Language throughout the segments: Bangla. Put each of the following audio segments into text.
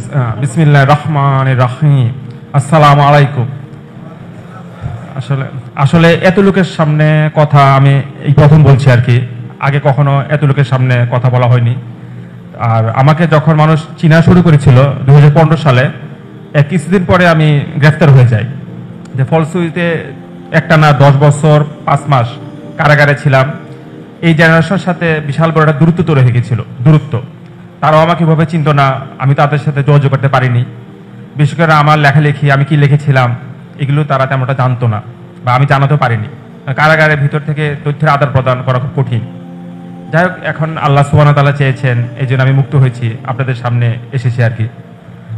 বিসমিল্লাহির রহমানির রহিম। আসসালামু আলাইকুম। আসলে এত লোকের সামনে কথা আমি এই প্রথম বলছি আর কি, আগে কখনো এত লোকের সামনে কথা বলা হয়নি। আর আমাকে যখন মানুষ চিনা শুরু করেছিল 2015 সালে, কিছুদিন পরে আমি গ্রেফতার হয়ে যাই। যে ফলশ্রুতিতে একটা না 10 বছর 5 মাস কারাগারে ছিলাম। এই জেনারেশনের সাথে বিশাল বড় একটা দূরত্ব তৈরি হয়ে গেছিল। তারাও আমাকে এভাবে চিনত না, আমি তাদের সাথে যোগাযোগ করতে পারিনি। বিশেষ করে আমার লেখালেখি, আমি কি লিখেছিলাম, এগুলো তারা তেমনটা জানতো না বা আমি জানাতেও পারিনি। কারাগারের ভিতর থেকে তথ্যের আদান প্রদান করা খুব কঠিন। যাই হোক, এখন আল্লাহ সুবহানাহু ওয়া তাআলা চেয়েছেন, এই জন্য আমি মুক্ত হয়েছি, আপনাদের সামনে এসেছি আর কি।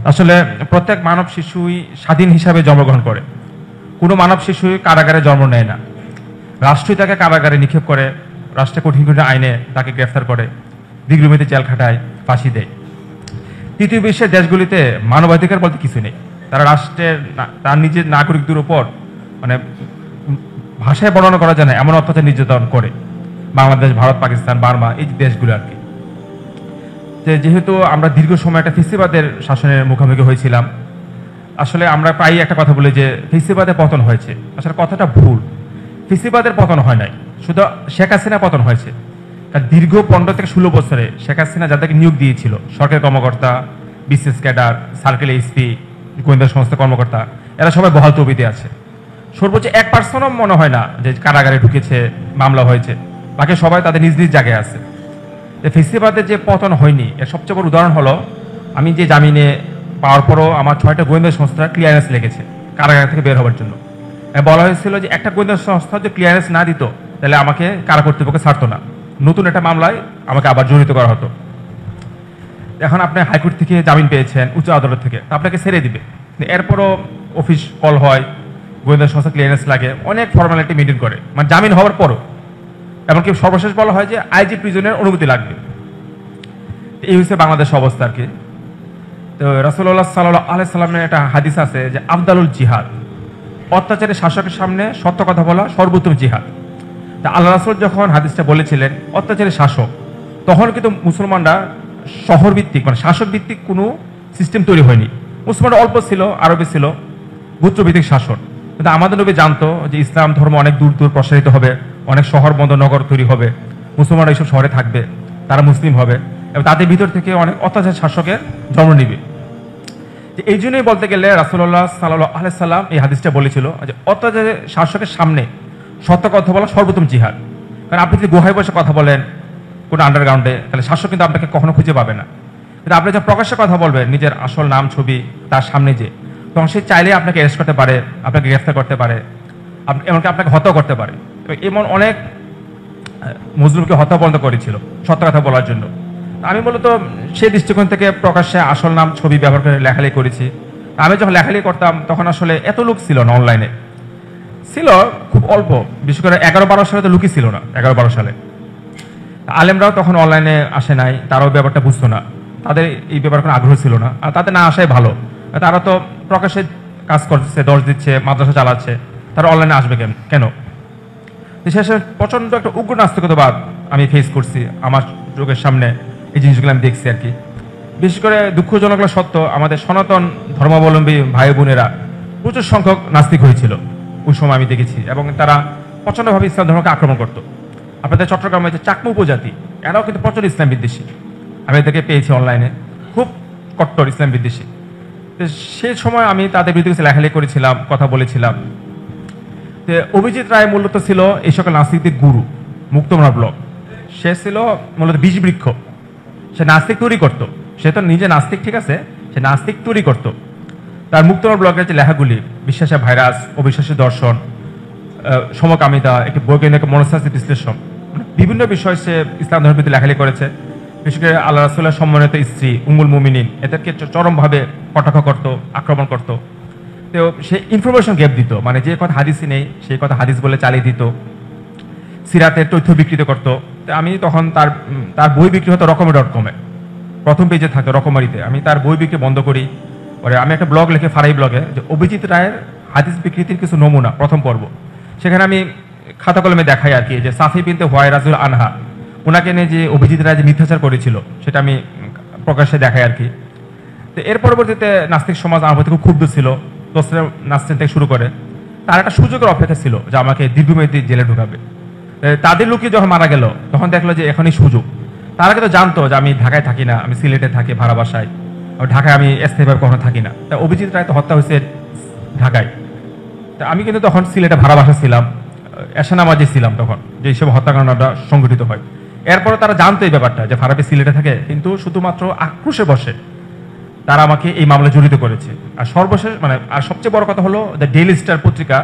আসলে প্রত্যেক মানব শিশুই স্বাধীন হিসাবে জন্মগ্রহণ করে, কোনো মানব শিশুই কারাগারে জন্ম নেয় না। রাষ্ট্রই তাকে কারাগারে নিক্ষেপ করে, রাষ্ট্রে কঠিন কঠিন আইনে তাকে গ্রেফতার করে, দীর্ঘমেয়াদী জেল খাটায়, ফাঁসি দেয়। তৃতীয় বিশ্বের দেশগুলিতে মানবাধিকার বলতে কিছু নেই। তারা রাষ্ট্রের তার নিজের নাগরিকদের উপর মানে ভাষায় বর্ণনা করা যায় না এমন অত্যাচার নির্যাতন করে। বাংলাদেশ, ভারত, পাকিস্তান, বার্মা, এই দেশগুলো আর কি। যেহেতু আমরা দীর্ঘ সময় একটা ফেসিবাদের শাসনের মুখোমুখি হয়েছিলাম, আসলে আমরা প্রায়ই একটা কথা বলি যে ফেসিবাদের পতন হয়েছে। আসলে কথাটা ভুল। ফেসিবাদের পতন হয় নাই, শুধু শেখ হাসিনা পতন হয়েছে। কারণ দীর্ঘ 15 থেকে 16 বছরে শেখ হাসিনা যাদেরকে নিয়োগ দিয়েছিল, সরকারি কর্মকর্তা, বিসিএস ক্যাডার, সার্কেল এসপি, গোয়েন্দা সংস্থা কর্মকর্তা, এরা সবাই বহাল তবিতে আছে। সর্বোচ্চ 1% মনে হয় না যে কারাগারে ঢুকেছে, মামলা হয়েছে। বাকি সবাই তাদের নিজ নিজ জায়গায় আছে। ফেসিবাদের যে পতন হয়নি, এর সবচেয়ে বড় উদাহরণ হলো আমি যে জামিনে পাওয়ার পরও আমার 6টা গোয়েন্দা সংস্থা ক্লিয়ারেন্স লেগেছে কারাগার থেকে বের হওয়ার জন্য। বলা হয়েছিল যে একটা গোয়েন্দা সংস্থা যদি ক্লিয়ারেন্স না দিত, তাহলে আমাকে কারা কর্তৃপক্ষ ছাড়তো না, নতুন একটা মামলায় আমাকে আবার জড়িত করা হতো। এখন আপনি হাইকোর্ট থেকে জামিন পেয়েছেন, উচ্চ আদালত থেকে, আপনাকে ছেড়ে দিবে। এরপরও অফিস কল হয়, গোয়েন্দা সংস্থা ক্লিয়ারেন্স লাগে, অনেক ফর্মালিটি মেনটেন করে, মানে জামিন হওয়ার পরও। এমনকি সর্বশেষ বলা হয় যে আইজি প্রিজনের অনুমতি লাগবে। এই হচ্ছে বাংলাদেশ অবস্থা আর কি। তো রাসূলুল্লাহ সাল্লাল্লাহু আলাইহি সাল্লামের একটা হাদিস আছে যে আফদালুল জিহাদ, অত্যাচারী শাসকের সামনে সত্য কথা বলা সর্বোত্তম জিহাদ। তা আল্লাহ রাসূল যখন হাদিসটা বলেছিলেন অত্যাচারী শাসক, তখন কিন্তু মুসলমানরা শহর ভিত্তিক মানে শাসক ভিত্তিক কোনো সিস্টেম তৈরি হয়নি। মুসলমানরা অল্প ছিল, আরবে ছিল গোত্রভিত্তিক শাসন। কিন্তু আমাদের নবী জানতো যে ইসলাম ধর্ম অনেক দূর দূর প্রসারিত হবে, অনেক শহর বন্দর নগর তৈরি হবে, মুসলমানরা এইসব শহরে থাকবে, তারা মুসলিম হবে এবং তাদের ভিতর থেকে অনেক অত্যাচার শাসকের জন্ম নিবে। এই জন্যই বলতে গেলে রাসূলুল্লাহ সাল্লাল্লাহু আলাইহি সাল্লাম এই হাদিসটা বলেছিল যে অত্যাচারী শাসকের সামনে সত্য কথা বলা সর্বোত্তম জিহাদ। কারণ আপনি যদি গুহায় বসে কথা বলেন কোনো আন্ডারগ্রাউন্ডে, তাহলে শাসক কিন্তু আপনাকে কখনো খুঁজে পাবে না। কিন্তু আপনি যখন প্রকাশ্যে কথা বলবেন, নিজের আসল নাম ছবি তার সামনে যে, তখন সে চাইলে আপনাকে অ্যারেস্ট করতে পারে, আপনাকে গ্রেফতার করতে পারে, এমনকি আপনাকে হত্যা করতে পারে। এমন অনেক মজলুমকে হত্যা পর্যন্ত করেছিল সত্য কথা বলার জন্য। আমি মূলত সেই দৃষ্টিকোণ থেকে প্রকাশ্যে আসল নাম ছবি ব্যবহার করে লেখালেখি করেছি। আমি যখন লেখালেখি করতাম তখন আসলে এত লোক ছিল না, অনলাইনে ছিল খুব অল্প, বিশেষ করে 11-12 সালে তো লুকই ছিল না। 11-12 সালে আলেমরাও তখন অনলাইনে আসে নাই, তারাও ব্যাপারটা বুঝতো না, তাদের এই ব্যাপারে কোনো আগ্রহ ছিল না। আর তাদের না আসাই ভালো, তারা তো প্রকাশ্যে কাজ করছে, দর্শ দিচ্ছে, মাদ্রাসা চালাচ্ছে, তারা অনলাইনে আসবে কেন? শেষে প্রচণ্ড একটা উগ্র নাস্তিকতাবাদ আমি ফেস করছি, আমার চোখের সামনে এই জিনিসগুলো আমি দেখছি আর কি। বিশেষ করে দুঃখজনক সত্য, আমাদের সনাতন ধর্মাবলম্বী ভাই বোনেরা প্রচুর সংখ্যক নাস্তিক হয়েছিল ওই সময় আমি দেখেছি, এবং তারা প্রচণ্ডভাবে ইসলাম ধর্মকে আক্রমণ করতো। আপনাদের চট্টগ্রামে যে চাকমা উপজাতি, এরাও কিন্তু প্রচুর ইসলাম বিদ্বেষী, আমি এদেরকে পেয়েছি অনলাইনে, খুব কট্টর ইসলাম বিদ্বেষী। তো সেই সময় আমি তাদের বিরুদ্ধে কিছু লেখালেখি করেছিলাম, কথা বলেছিলাম। তো অভিজিৎ রায় মূলত ছিল এই সকল নাস্তিকদের গুরু। মুক্তমনা ব্লগ, সে ছিল মূলত বীজ বৃক্ষ, সে নাস্তিক তৈরি করতো। সে তো নিজে নাস্তিক, ঠিক আছে, সে নাস্তিক তৈরি করতো। তার মুক্তমনা ব্লগের যে লেখাগুলি, বিশ্বাসের ভাইরাস, অবিশ্বাসী দর্শন, সমকামিতা, একটি বৈজ্ঞানিক মনস্তাত্ত্বিক বিশ্লেষণ, বিভিন্ন বিষয় সে ইসলাম ধর্মের প্রতি লেখালেখি করেছে। বিশেষ করে আল্লাহ রাসূলের সম্মানিত স্ত্রী উম্মুল মুমিনিন, এদেরকে চরমভাবে কটাক্ষ করতো, আক্রমণ করতো। তো সে ইনফরমেশন গ্যাপ দিত, মানে যে কথা হাদিসই নেই সেই কথা হাদিস বলে চালিয়ে দিত, সিরাতের তথ্য বিকৃত করতো। তো আমি তখন তার বই বিক্রি হতো রকমারি.com-এ, প্রথম পেজে থাকতো রকমারিতে। আমি তার বই বিক্রি বন্ধ করি। পরে আমি একটা ব্লগ লিখে ফারাই ব্লগে, যে অভিজিৎ রায়ের হাদিস বিকৃতির কিছু নমুনা, প্রথম পর্ব। সেখানে আমি খাতা কলমে দেখাই আর কি, যে সাফি বিনতে হুয়াই রাজুল আনহা, ওনাকে নিয়ে যে অভিজিৎ রায় যে মিথ্যাচার করেছিল সেটা আমি প্রকাশ্যে দেখাই আর কি। তো এর পরবর্তীতে নাস্তিক সমাজ আমার প্রতি খুব ক্ষুব্ধ ছিল, দোসরা নাস্তিক থেকে শুরু করে। তার একটা সুযোগের অপেক্ষা ছিল যে আমাকে দীর্ঘমেয়াদী জেলে ঢুকাবে। তাদের লোকই যখন মারা গেল তখন দেখলো যে এখনই সুযোগ। তারা কিন্তু জানতো যে আমি ঢাকায় থাকি না, আমি সিলেটে থাকি ভাড়া বাসায়, ঢাকায় আমি স্থায়ীভাবে কখনো থাকি না। তা অভিজিৎ রায় তো হত্যা হয়েছে ঢাকায়। তা আমি কিন্তু তখন সিলেটে ভাড়া বাসা ছিলাম, এশানামাজে ছিলাম তখন, যে সব হত্যাকাণ্ডটা সংঘটিত হয়। এরপরে তারা জানতো এই ব্যাপারটা যে ফারাবি সিলেটে থাকে, কিন্তু শুধুমাত্র আক্রোশে বসে তারা আমাকে এই মামলা জড়িত করেছে। আর সর্বশেষ আর সবচেয়ে বড় কথা হলো দ্য ডেইলি স্টার পত্রিকা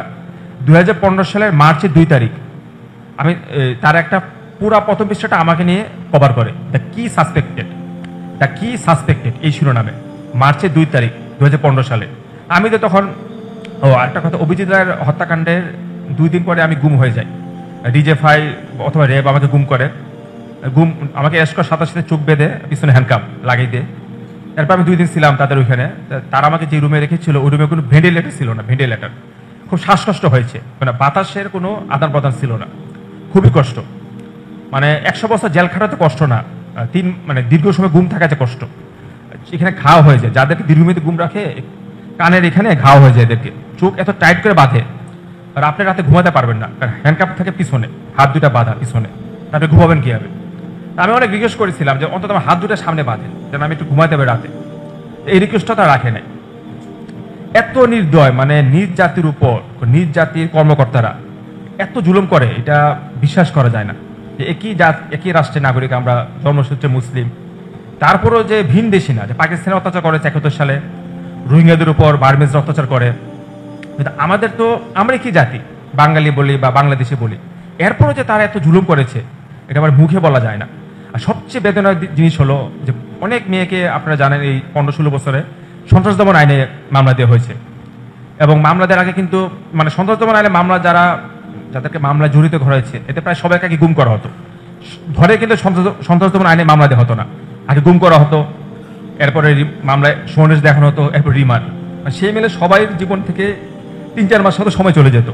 2015 সালের মার্চের 2 তারিখ আমি তার একটা পুরা প্রথম পৃষ্ঠাটা আমাকে নিয়ে কভার করে, দ্য কি সাসপেক্টেড এই শিরোনামে, মার্চের 2 তারিখ 2015 সালে। আমি তো তখন একটা কথা, অভিজিৎ রায়ের হত্যাকাণ্ডের 2 দিন পরে আমি গুম হয়ে যাই। ডিজেফাই অথবা র্যাব আমাকে গুম করে, আমাকে এসকর সাথে সাথে চোখ বেঁধে পিছনে হ্যান্ডকাপ লাগিয়ে দেয়। এরপর আমি 2 দিন ছিলাম তাদের ওইখানে। তারা আমাকে যে রুমে রেখেছিল ওই রুমে কোনো ভেন্টিলেটর ছিল না, খুব শ্বাসকষ্ট হয়েছে, বাতাসের কোনো আদান প্রদান ছিল না, খুবই কষ্ট। 100 বছর জেল খাটাতে কষ্ট না, দীর্ঘ সময় গুম থাকাতে কষ্ট। এখানে ঘাও হয়ে যায়, যাদেরকে দীর্ঘমেয়াদী গুম রাখে কানের এখানে ঘাও হয়ে যায়, এদেরকে চোখ এত টাইট করে বাঁধে, আর আপনি রাতে ঘুমাতে পারবেন না, কারণ হ্যান্ডকাপ থাকে পিছনে, হাত দুটা বাঁধা পিছনে, আপনি ঘুমাবেন কিভাবে? আমি অনেক রিকোয়েস্ট করেছিলাম যে অন্তত আমার হাত দুটা সামনে বাঁধেন, যেন আমি একটু ঘুমাতে পারি রাতে। এই রিকোয়েস্টটা তারা রাখে নাই। এত নির্দয়, নিজ জাতির উপর নিজ জাতির কর্মকর্তারা এত জুলুম করে, এটা বিশ্বাস করা যায় না। যে একই রাষ্ট্রের নাগরিক আমরা, জন্মসূত্রে মুসলিম, তারপরও যে ভিন দেশি না, যে পাকিস্তানে অত্যাচার করে 71 সালে, রোহিঙ্গাদের উপর বার্মিজরা অত্যাচার করে, কিন্তু আমাদের তো আমরা কি জাতি, বাঙালি বলি বা বাংলাদেশি বলি, এরপরও যে তারা এত জুলুম করেছে এটা আমার মুখে বলা যায় না। আর সবচেয়ে বেদনার জিনিস হলো যে অনেক মেয়েকে আপনারা জানেন এই 15-16 বছরে সন্ত্রাস দমন আইনে মামলা দেওয়া হয়েছে, এবং মামলা দেওয়ার আগে কিন্তু সন্ত্রাস দমন আইনে মামলা যাদেরকে মামলা জড়িত করা হয়েছে এতে প্রায় সবাইকে আগে গুম করা হতো, ধরে কিন্তু সন্ত্রাস দমন আইনে মামলা দেওয়া হতো না, আগে গুম করা হতো, এরপরে মামলায় সুনির্দেশ দেখানো হতো, এরপর রিমান্ড। সেই মিলে সবাই জীবন থেকে 3-4 মাস হয়তো সময় চলে যেত।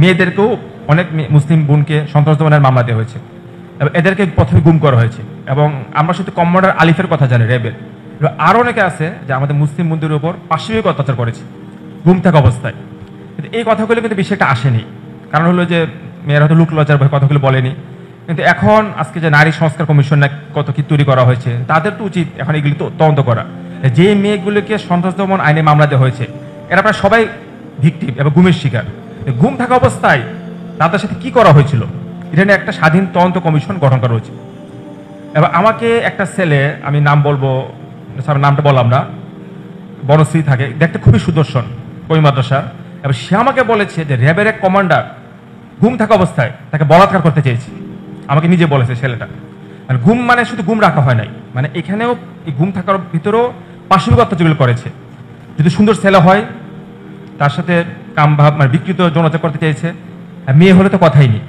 মেয়েদেরকেও অনেক মুসলিম বোনকে সন্ত্রাস দমনের মামলা দেওয়া হয়েছে, এদেরকে প্রথমে গুম করা হয়েছে। এবং আমরা শুধু কমান্ডার আলিফের কথা জানি, র্যাবের, আরও অনেকে আছে যে আমাদের মুসলিম বোনদের উপর পাশবিক অত্যাচার করেছে গুম থাকা অবস্থায়। কিন্তু এই কথাগুলো কিন্তু বেশি একটা আসেনি, কারণ হলো যে মেয়েরা হয়তো লুকলজ্জার ভয় কথাগুলো বলেনি। কিন্তু এখন আজকে যে নারী সংস্কার কমিশন কত কি তৈরি করা হয়েছে, তাদের তো উচিত এখন এগুলি তো তদন্ত করা। যে মেয়েগুলোকে সন্ত্রাস দমন আইনে মামলা দেওয়া হয়েছে এরা প্রায় সবাই ভিকটিম এবং গুমের শিকার। গুম থাকা অবস্থায় তাদের সাথে কি করা হয়েছিল এটা নিয়ে একটা স্বাধীন তদন্ত কমিশন গঠন করা হয়েছে। এবার আমাকে একটা ছেলে, আমি নাম বলবো, নামটা বললাম না, বনশ্রী থাকে, দেখতে খুবই সুদর্শন, কই মাদ্রাসা। এবার সে আমাকে বলেছে যে র্যাবের এক কমান্ডার গুম থাকা অবস্থায় তাকে বলাৎকার করতে চেয়েছে, আমাকে নিজে বলেছে ছেলেটা। আর গুম শুধু গুম রাখা হয় নাই, এখানেও এই গুম থাকার ভিতরেও পাশবিক অত্যাচার করেছে। যদি সুন্দর ছেলে হয় তার সাথে কামভাব বিকৃত যৌনাচার করতে চেয়েছে, আর মেয়ে হলে তো কথাই নেই।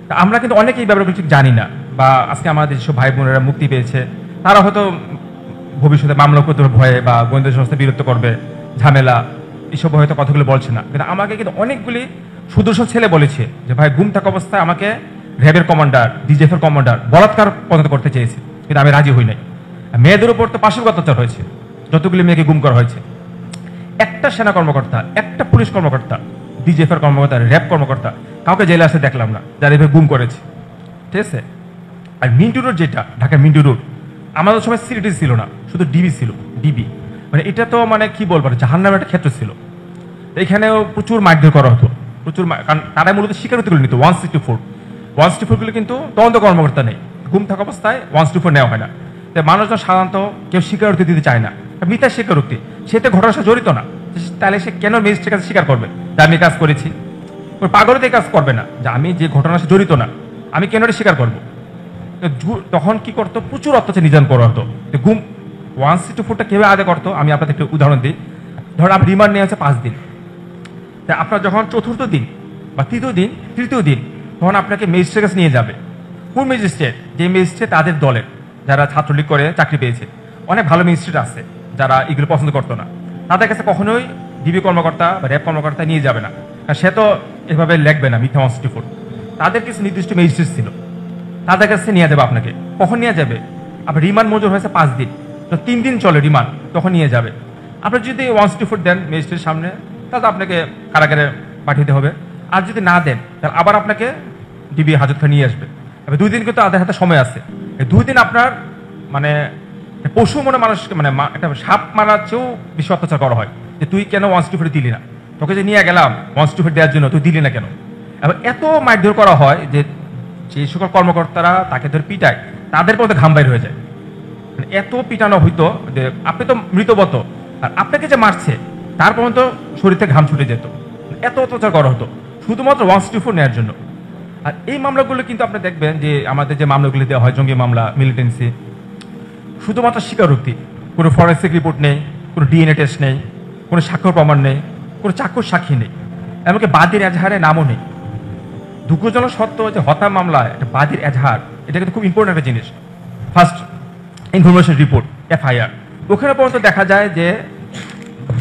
তা আমরা কিন্তু অনেকেই এই ব্যাপারগুলো ঠিক জানি না, বা আজকে আমাদের যেসব ভাই বোনেরা মুক্তি পেয়েছে তারা হয়তো ভবিষ্যতে মামলা করতে ভয়ে বা গোয়েন্দা সংস্থা বিরক্ত করবে, ঝামেলা, এসব হয়তো কথাগুলো বলছে না। কিন্তু আমাকে কিন্তু অনেকগুলি সুদর্শন ছেলে বলেছে যে ভাই গুম থাকা অবস্থায় আমাকে র্যাবের কমান্ডার, ডিজিএফের কমান্ডার বলাৎকার পর্যন্ত করতে চেয়েছে, কিন্তু আমি রাজি হই নাই। মেয়েদের উপর তো পাশবিক অত্যাচার হয়েছে, যতগুলি মেয়েকে গুম করা হয়েছে। একটা সেনা কর্মকর্তা, একটা পুলিশ কর্মকর্তা, ডিজিএফের কর্মকর্তা, র্যাব কর্মকর্তা কাউকে জেলে আসতে দেখলাম না যারা এভাবে গুম করেছে, ঠিক আছে? আর মিন্টু রোড, যেটা ঢাকার মিন্টু রোড, আমাদের সময় সিলেটি ছিল না, শুধু ডিবি ছিল, ডিবি। এটা তো কি বলবো, জাহান্নামের একটা ক্ষেত্র ছিল। এখানেও প্রচুর মারধর করা হতো, প্রচুর, কারণ তারা মূলত স্বীকারোক্তিগুলো নিত। 164 গুলো কিন্তু তদন্ত কর্মকর্তা নেই, গুম থাকা অবস্থায় 164 নেওয়া হয় না। তাই মানুষজন সাধারণত কেউ স্বীকারোক্তি দিতে চায় না, মিথ্যা স্বীকারোক্তি, সে তো ঘটনার সাথে জড়িত না, তাহলে সে কেন ম্যাজিস্ট্রেটের কাছে স্বীকার করবে যে আমি কাজ করেছি? পাগলতে কাজ করবে না, যে আমি যে ঘটনার সাথে জড়িত না আমি কেন স্বীকার করবো? তখন কি করতো, প্রচুর অত্যাচার নির্যাতন করা হতো। গুম 164টা কেউ আগে করতো, আমি আপনাদের একটা উদাহরণ দিই। ধরুন আপনি রিমান্ড নিয়ে আছে 5 দিন, তাই আপনার যখন চতুর্থ দিন বা তৃতীয় দিন তখন আপনাকে ম্যাজিস্ট্রেটের কাছে নিয়ে যাবে। কোন ম্যাজিস্ট্রেট? যে ম্যাজিস্ট্রেট তাদের দলের, যারা ছাত্রলীগ করে চাকরি পেয়েছে, অনেক ভালো ম্যাজিস্ট্রেট আছে যারা এগুলো পছন্দ করতো না, তাদের কাছে কখনোই ডিবি কর্মকর্তা বা র্যাব কর্মকর্তা নিয়ে যাবে না, কারণ সে তো এভাবে লিখবে না মিথ্যা 164। তাদের কিছু নির্দিষ্ট ম্যাজিস্ট্রেট ছিল, তাদের কাছে নিয়ে যাবে আপনাকে। কখন নিয়ে যাবে? আপনার রিমান্ড মঞ্জুর হয়েছে 5 দিন, তো 3 দিন চলে রিমান্ড, তখন নিয়ে যাবে। আপনি যদি 164 দেন ম্যাজিস্ট্রেটের সামনে, তাহলে আপনাকে কারাগারে পাঠাতে হবে। আর যদি না দেন, তাহলে আবার আপনাকে ডিবি হাজতখানে নিয়ে আসবে। এবার 2 দিন কিন্তু তাদের হাতে সময় আছে। এই 2 দিন আপনার মানে পশু মনে মানুষকে মানে একটা সাপ মারার চেয়েও বেশি অত্যাচার করা হয়, যে তুই কেন 164 দিলি না, তোকে যে নিয়ে গেলাম 164 দেওয়ার জন্য, তুই দিলি না কেন। এবার এত মারধর করা হয় যে যে সকল কর্মকর্তারা তাকে ধরে পিটায়, তাদের পথে ঘাম বাইর হয়ে যায়। এত পিটানো হইতো যে আপনি তো মৃতবত, আর আপনাকে যে মারছে তার পর্যন্ত শরীর থেকে ঘাম ছুটে যেত, এত অত্যাচার করা হতো শুধুমাত্র 164 নেওয়ার জন্য। আর এই মামলাগুলো কিন্তু আপনি দেখবেন যে আমাদের যে মামলাগুলি দেওয়া হয়, জঙ্গি মামলা, মিলিটেন্সি, শুধুমাত্র স্বীকারোক্তি, কোনো ফরেন্সিক রিপোর্ট নেই, কোনো ডিএনএ টেস্ট নেই, কোনো সাক্ষ্য প্রমাণ নেই, কোনো চাক্ষুষ সাক্ষী নেই, এমনকি বাদীর এজাহারের নামও নেই। দুঃখজনক সত্য যে হত্যা মামলায় একটা বাদীর এজাহার, এটা কিন্তু খুব ইম্পর্টেন্ট একটা জিনিস। ফার্স্ট ইনফরমেশন রিপোর্ট, এফআইআর, ওখানে পর্যন্ত দেখা যায় যে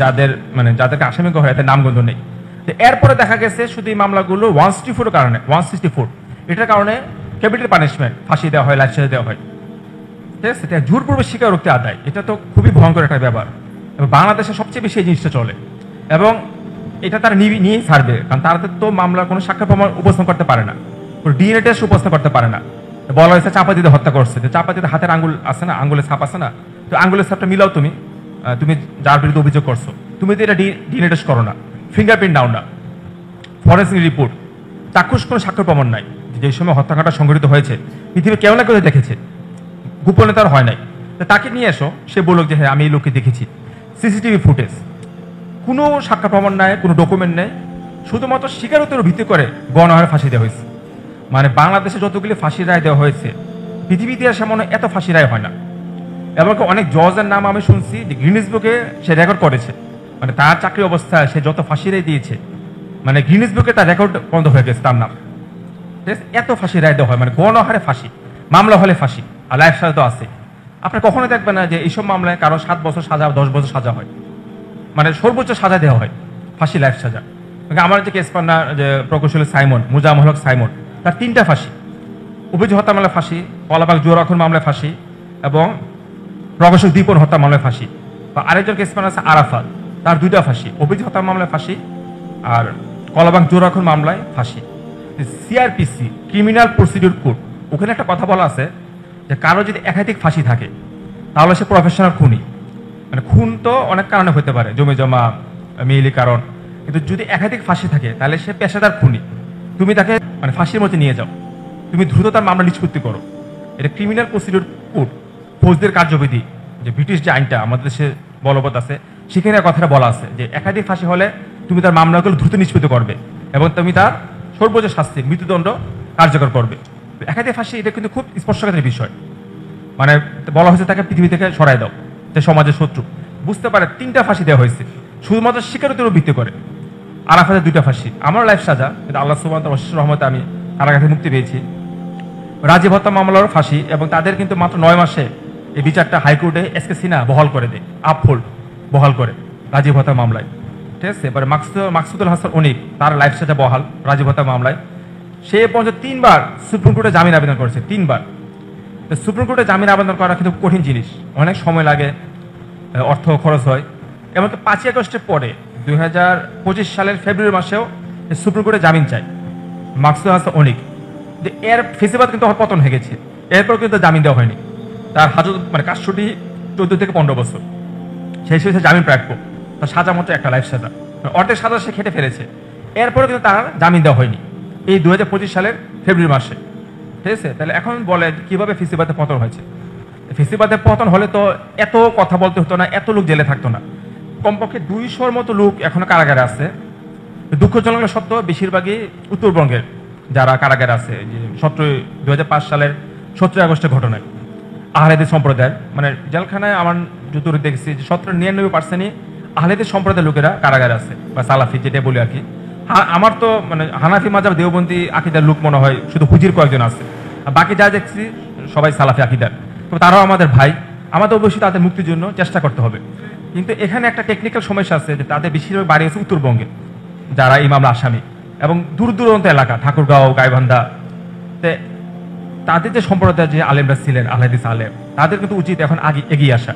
যাদেরকে আসামি করা হয় তাদের নামগন্ধ নেই। তো এরপরে দেখা গেছে শুধু এই মামলাগুলো 164 কারণে, 164 এটার কারণে ক্যাপিটাল পানিশমেন্ট, ফাঁসি দেওয়া হয়, লাইফ সাজা দেওয়া হয়। ঠিক আছে, জোরপূর্বক স্বীকারোক্তি আদায়, এটা তো খুবই ভয়ঙ্কর একটা ব্যাপার। এবং বাংলাদেশে সবচেয়ে বেশি এই জিনিসটা চলে, এবং এটা তারা নিয়েই ছাড়বে, কারণ তাদের তো মামলার কোনো সাক্ষ্য প্রমাণ উপস্থাপন করতে পারে না, কোনো ডিএনএ টেস্ট উপস্থাপন করতে পারে না। বলা হয়েছে চাপা দিতে হত্যা করছে, চাপা দিতে হাতের আঙ্গুল আছে না, আঙ্গুলের ছাপ আছে না, তো আঙ্গুলের ছাপটা মিলাও তুমি যার বিরুদ্ধে অভিযোগ করছো, তুমি তো এটা ডিএনএ টেস্ট করো না, ফিঙ্গারপ্রিন্ট নাও না, ফরেন্সিক রিপোর্ট, চাক্ষুষ কোনো সাক্ষ্য প্রমাণ নাই। যে সময় হত্যাকাণ্ড সংঘটিত হয়েছে পৃথিবী কেউ না কেউ দেখেছে, গোপনে তার হয় নাই, তাকে নিয়ে এসো, সে বলুক যে হ্যাঁ আমি এই লোককে দেখেছি। সিসিটিভি ফুটেজ, কোনো সাক্ষ্য প্রমাণ নাই, কোনো ডকুমেন্ট নেই, শুধুমাত্র স্বীকারোক্তির ভিত্তি করে গণহারে ফাঁসি দেওয়া হয়েছে। মানে বাংলাদেশে যতগুলি ফাঁসি রায় দেওয়া হয়েছে পৃথিবী ইতিহাসে মনে এত ফাঁসি রায় হয় না। এমনকি অনেক জজের নাম আমি শুনছি যে গিনিস বুকে সে রেকর্ড করেছে, মানে তার চাকরি অবস্থায় সে যত ফাঁসি রায় দিয়েছে, মানে গিনিস বুকে তার রেকর্ড বন্ধ হয়ে গেছে তার নাম। ঠিক আছে, এত ফাঁসি রায় দেওয়া হয়, মানে গণহারে ফাঁসি, মামলা হলে ফাঁসি, আর লাইফ সাজা তো আছে। আপনি কখনো দেখবেন না যে এইসব মামলায় কারো 7 বছর সাজা, 10 বছর সাজা হয়, মানে সর্বোচ্চ সাজা দেওয়া হয় ফাঁসি, লাইফ সাজা। আমার যে কেস পান্না যে প্রকৌশলী সাইমন, মুজাম্মল হক সাইমন, তার 3টা ফাঁসি, অভিযোগ হত্যা মামলায় ফাঁসি, কলাবাগ জোরাখন মামলায় ফাঁসি, এবং প্রকাশক দীপন হত্যা মামলায় ফাঁসি। বা আরেকজন কেস পান্না আছে আরাফাত, তার 2টা ফাঁসি, অভিযোগ হত্যা মামলায় ফাঁসি আর কলাবাগ জোরাখন মামলায় ফাঁসি। সিআরপিসি, ক্রিমিনাল প্রসিডিউর কোড, ওখানে একটা কথা বলা আছে যে কারো যদি একাধিক ফাঁসি থাকে তাহলে সে প্রফেশনাল খুনি। মানে খুন তো অনেক কারণে হতে পারে, জমি জমা, মেইলি কারণ, কিন্তু যদি একাধিক ফাঁসি থাকে তাহলে সে পেশাদার খুনি। তুমি তাকে মানে ফাঁসির মধ্যে নিয়ে যাও, তুমি দ্রুত তার মামলা নিষ্পত্তি করো। এটা ক্রিমিনাল প্রসিডিউর কোড, ফৌজদের কার্যবিধি, যে ব্রিটিশ যে আইনটা আমাদের দেশে বলবৎ আছে, সেখানে কথাটা বলা আছে যে একাধিক ফাঁসি হলে তুমি তার মামলাগুলো দ্রুত নিষ্পত্তি করবে এবং তুমি তার সর্বোচ্চ শাস্তি, মৃত্যুদণ্ড কার্যকর করবে। একাধিক ফাঁসি এটা কিন্তু খুব স্পর্শকাতর বিষয়, মানে বলা হয়েছে তাকে পৃথিবী থেকে সরাই দাও, যে সমাজের শত্রু। বুঝতে পারে 3টা ফাঁসি দেওয়া হয়েছে শুধুমাত্র স্বীকারোক্তির ভিত্তি করে। আরাফাতের 2টা ফাঁসি, আমারও লাইফ সাজা, কিন্তু আল্লাহ সুবহানাহু ওয়া তাআলার অশেষ রহমতে আমি কারাগার থেকে মুক্তি পেয়েছি। রাজীব হত্যা মামলারও ফাঁসি, এবং তাদের কিন্তু মাত্র 9 মাসে এই বিচারটা হাইকোর্টে এসকে সিনহা বহাল করে দেয়, আপহোল্ড বহাল করে রাজীব হত্যা মামলায়। ঠিক আছে, এবার মাকসুদুল হাসান অনিক, তার লাইফ সাজা বহাল রাজীব হত্যা মামলায়। সে পর্যন্ত 3বার সুপ্রিম কোর্টে জামিন আবেদন করেছে, 3বার। সুপ্রিম কোর্টে জামিন আবেদন করা কিন্তু কঠিন জিনিস, অনেক সময় লাগে, অর্থ খরচ হয়। এমনকি 5ই আগস্টের পরে 2025 সালের ফেব্রুয়ারি মাসেও সুপ্রিম কোর্টে জামিন চায় মাকসুদুল হাসান অনিক। যে এর ফেসিবাদ কিন্তু আমার পতন হয়ে গেছে, এরপর কিন্তু জামিন দেওয়া হয়নি। তার হাজত মানে কাস্টডি 14 থেকে 15 বছর, সেই শেষে জামিন প্রাপ্য, তার সাজা মতো একটা লাইফ সাজা, অর্ধেক সাজা সে খেটে ফেলেছে, এরপরে কিন্তু তার জামিন দেওয়া হয়নি এই 2025 সালের ফেব্রুয়ারি মাসে। ঠিক আছে, তাহলে এখন বলে কিভাবে ফেসিবাদে পতন হয়েছে। ফেসিবাদে পতন হলে তো এত কথা বলতে হতো না, এত লোক জেলে থাকতো না। কমপক্ষে 200-র মতো লোক এখনো কারাগারে আছে। দুঃখজনক সত্য, বেশিরভাগই উত্তরবঙ্গের যারা কারাগারে আছে, যে 2005 সালের 17 আগস্টের ঘটনায় আহলেদের সম্প্রদায়, মানে জেলখানায় আমার যতটুকু দেখছি যে 99% আহলেদের সম্প্রদায়ের লোকেরা কারাগারে আছে, বা সালাফি যেটা বলি আর কি। আমার তো মানে হানাফি মাযহাব দেওবন্দি আকীদার লোক মনে হয় শুধু হুজির কয়েকজন আছে, আর বাকি যা দেখছি সবাই সালাফি আকীদার। তো তারাও আমাদের ভাই, আমাদের অবশ্যই তাদের মুক্তির জন্য চেষ্টা করতে হবে। কিন্তু এখানে একটা টেকনিক্যাল সমস্যা আছে যে তাদের বেশিরভাগ বাড়ি আছে উত্তরবঙ্গে, যারা এই মামলা আসামি, এবং দূর দূরান্ত এলাকা, ঠাকুরগাঁও, গাইবান্ধা। তাদের যে সম্প্রদায়ের যে আলেমরা ছিলেন, আহলে হাদিস আলেম, তাদের কিন্তু উচিত এখন আগে এগিয়ে আসা।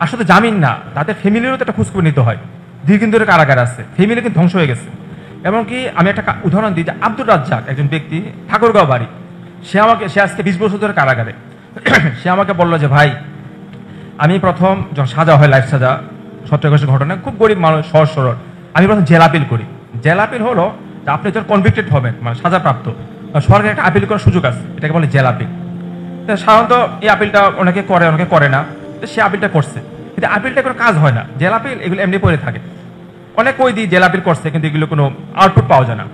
আসলে জামিন না, তাদের ফ্যামিলিরও তো একটা খোঁজখবর নিতে হয়। দীর্ঘদিন ধরে কারাগারে আছে, ফ্যামিলি কিন্তু ধ্বংস হয়ে গেছে। এমনকি আমি একটা উদাহরণ দিই যে আব্দুর রাজ্জাক একজন ব্যক্তি, ঠাকুরগাঁও বাড়ি, সে আজকে 20 বছর ধরে কারাগারে। সে আমাকে বললো যে ভাই, আমি প্রথম যখন সাজা হয় লাইফ সাজা 17 আগস্টের ঘটনা, খুব গরিব মানুষ, সহজ সরল, আমি প্রথম জেল আপিল করি। জেল আপিল হলো যে আপনি যখন কনভিক্টেড হবেন, মানে সাজাপ্রাপ্ত, সরকারের একটা আপিল করার সুযোগ আছে, এটাকে বলে জেল আপিল। তো সাধারণত এই আপিলটা অনেকে করে, অনেকে করে না। তো সে আপিলটা করছে, কিন্তু আপিলটা কোনো কাজ হয় না। জেল আপিল এগুলো এমনি পড়ে থাকে। অনেক কই দিই জেল আপিল করছে, কিন্তু এগুলো কোনো আউটপুট পাওয়া যায় না।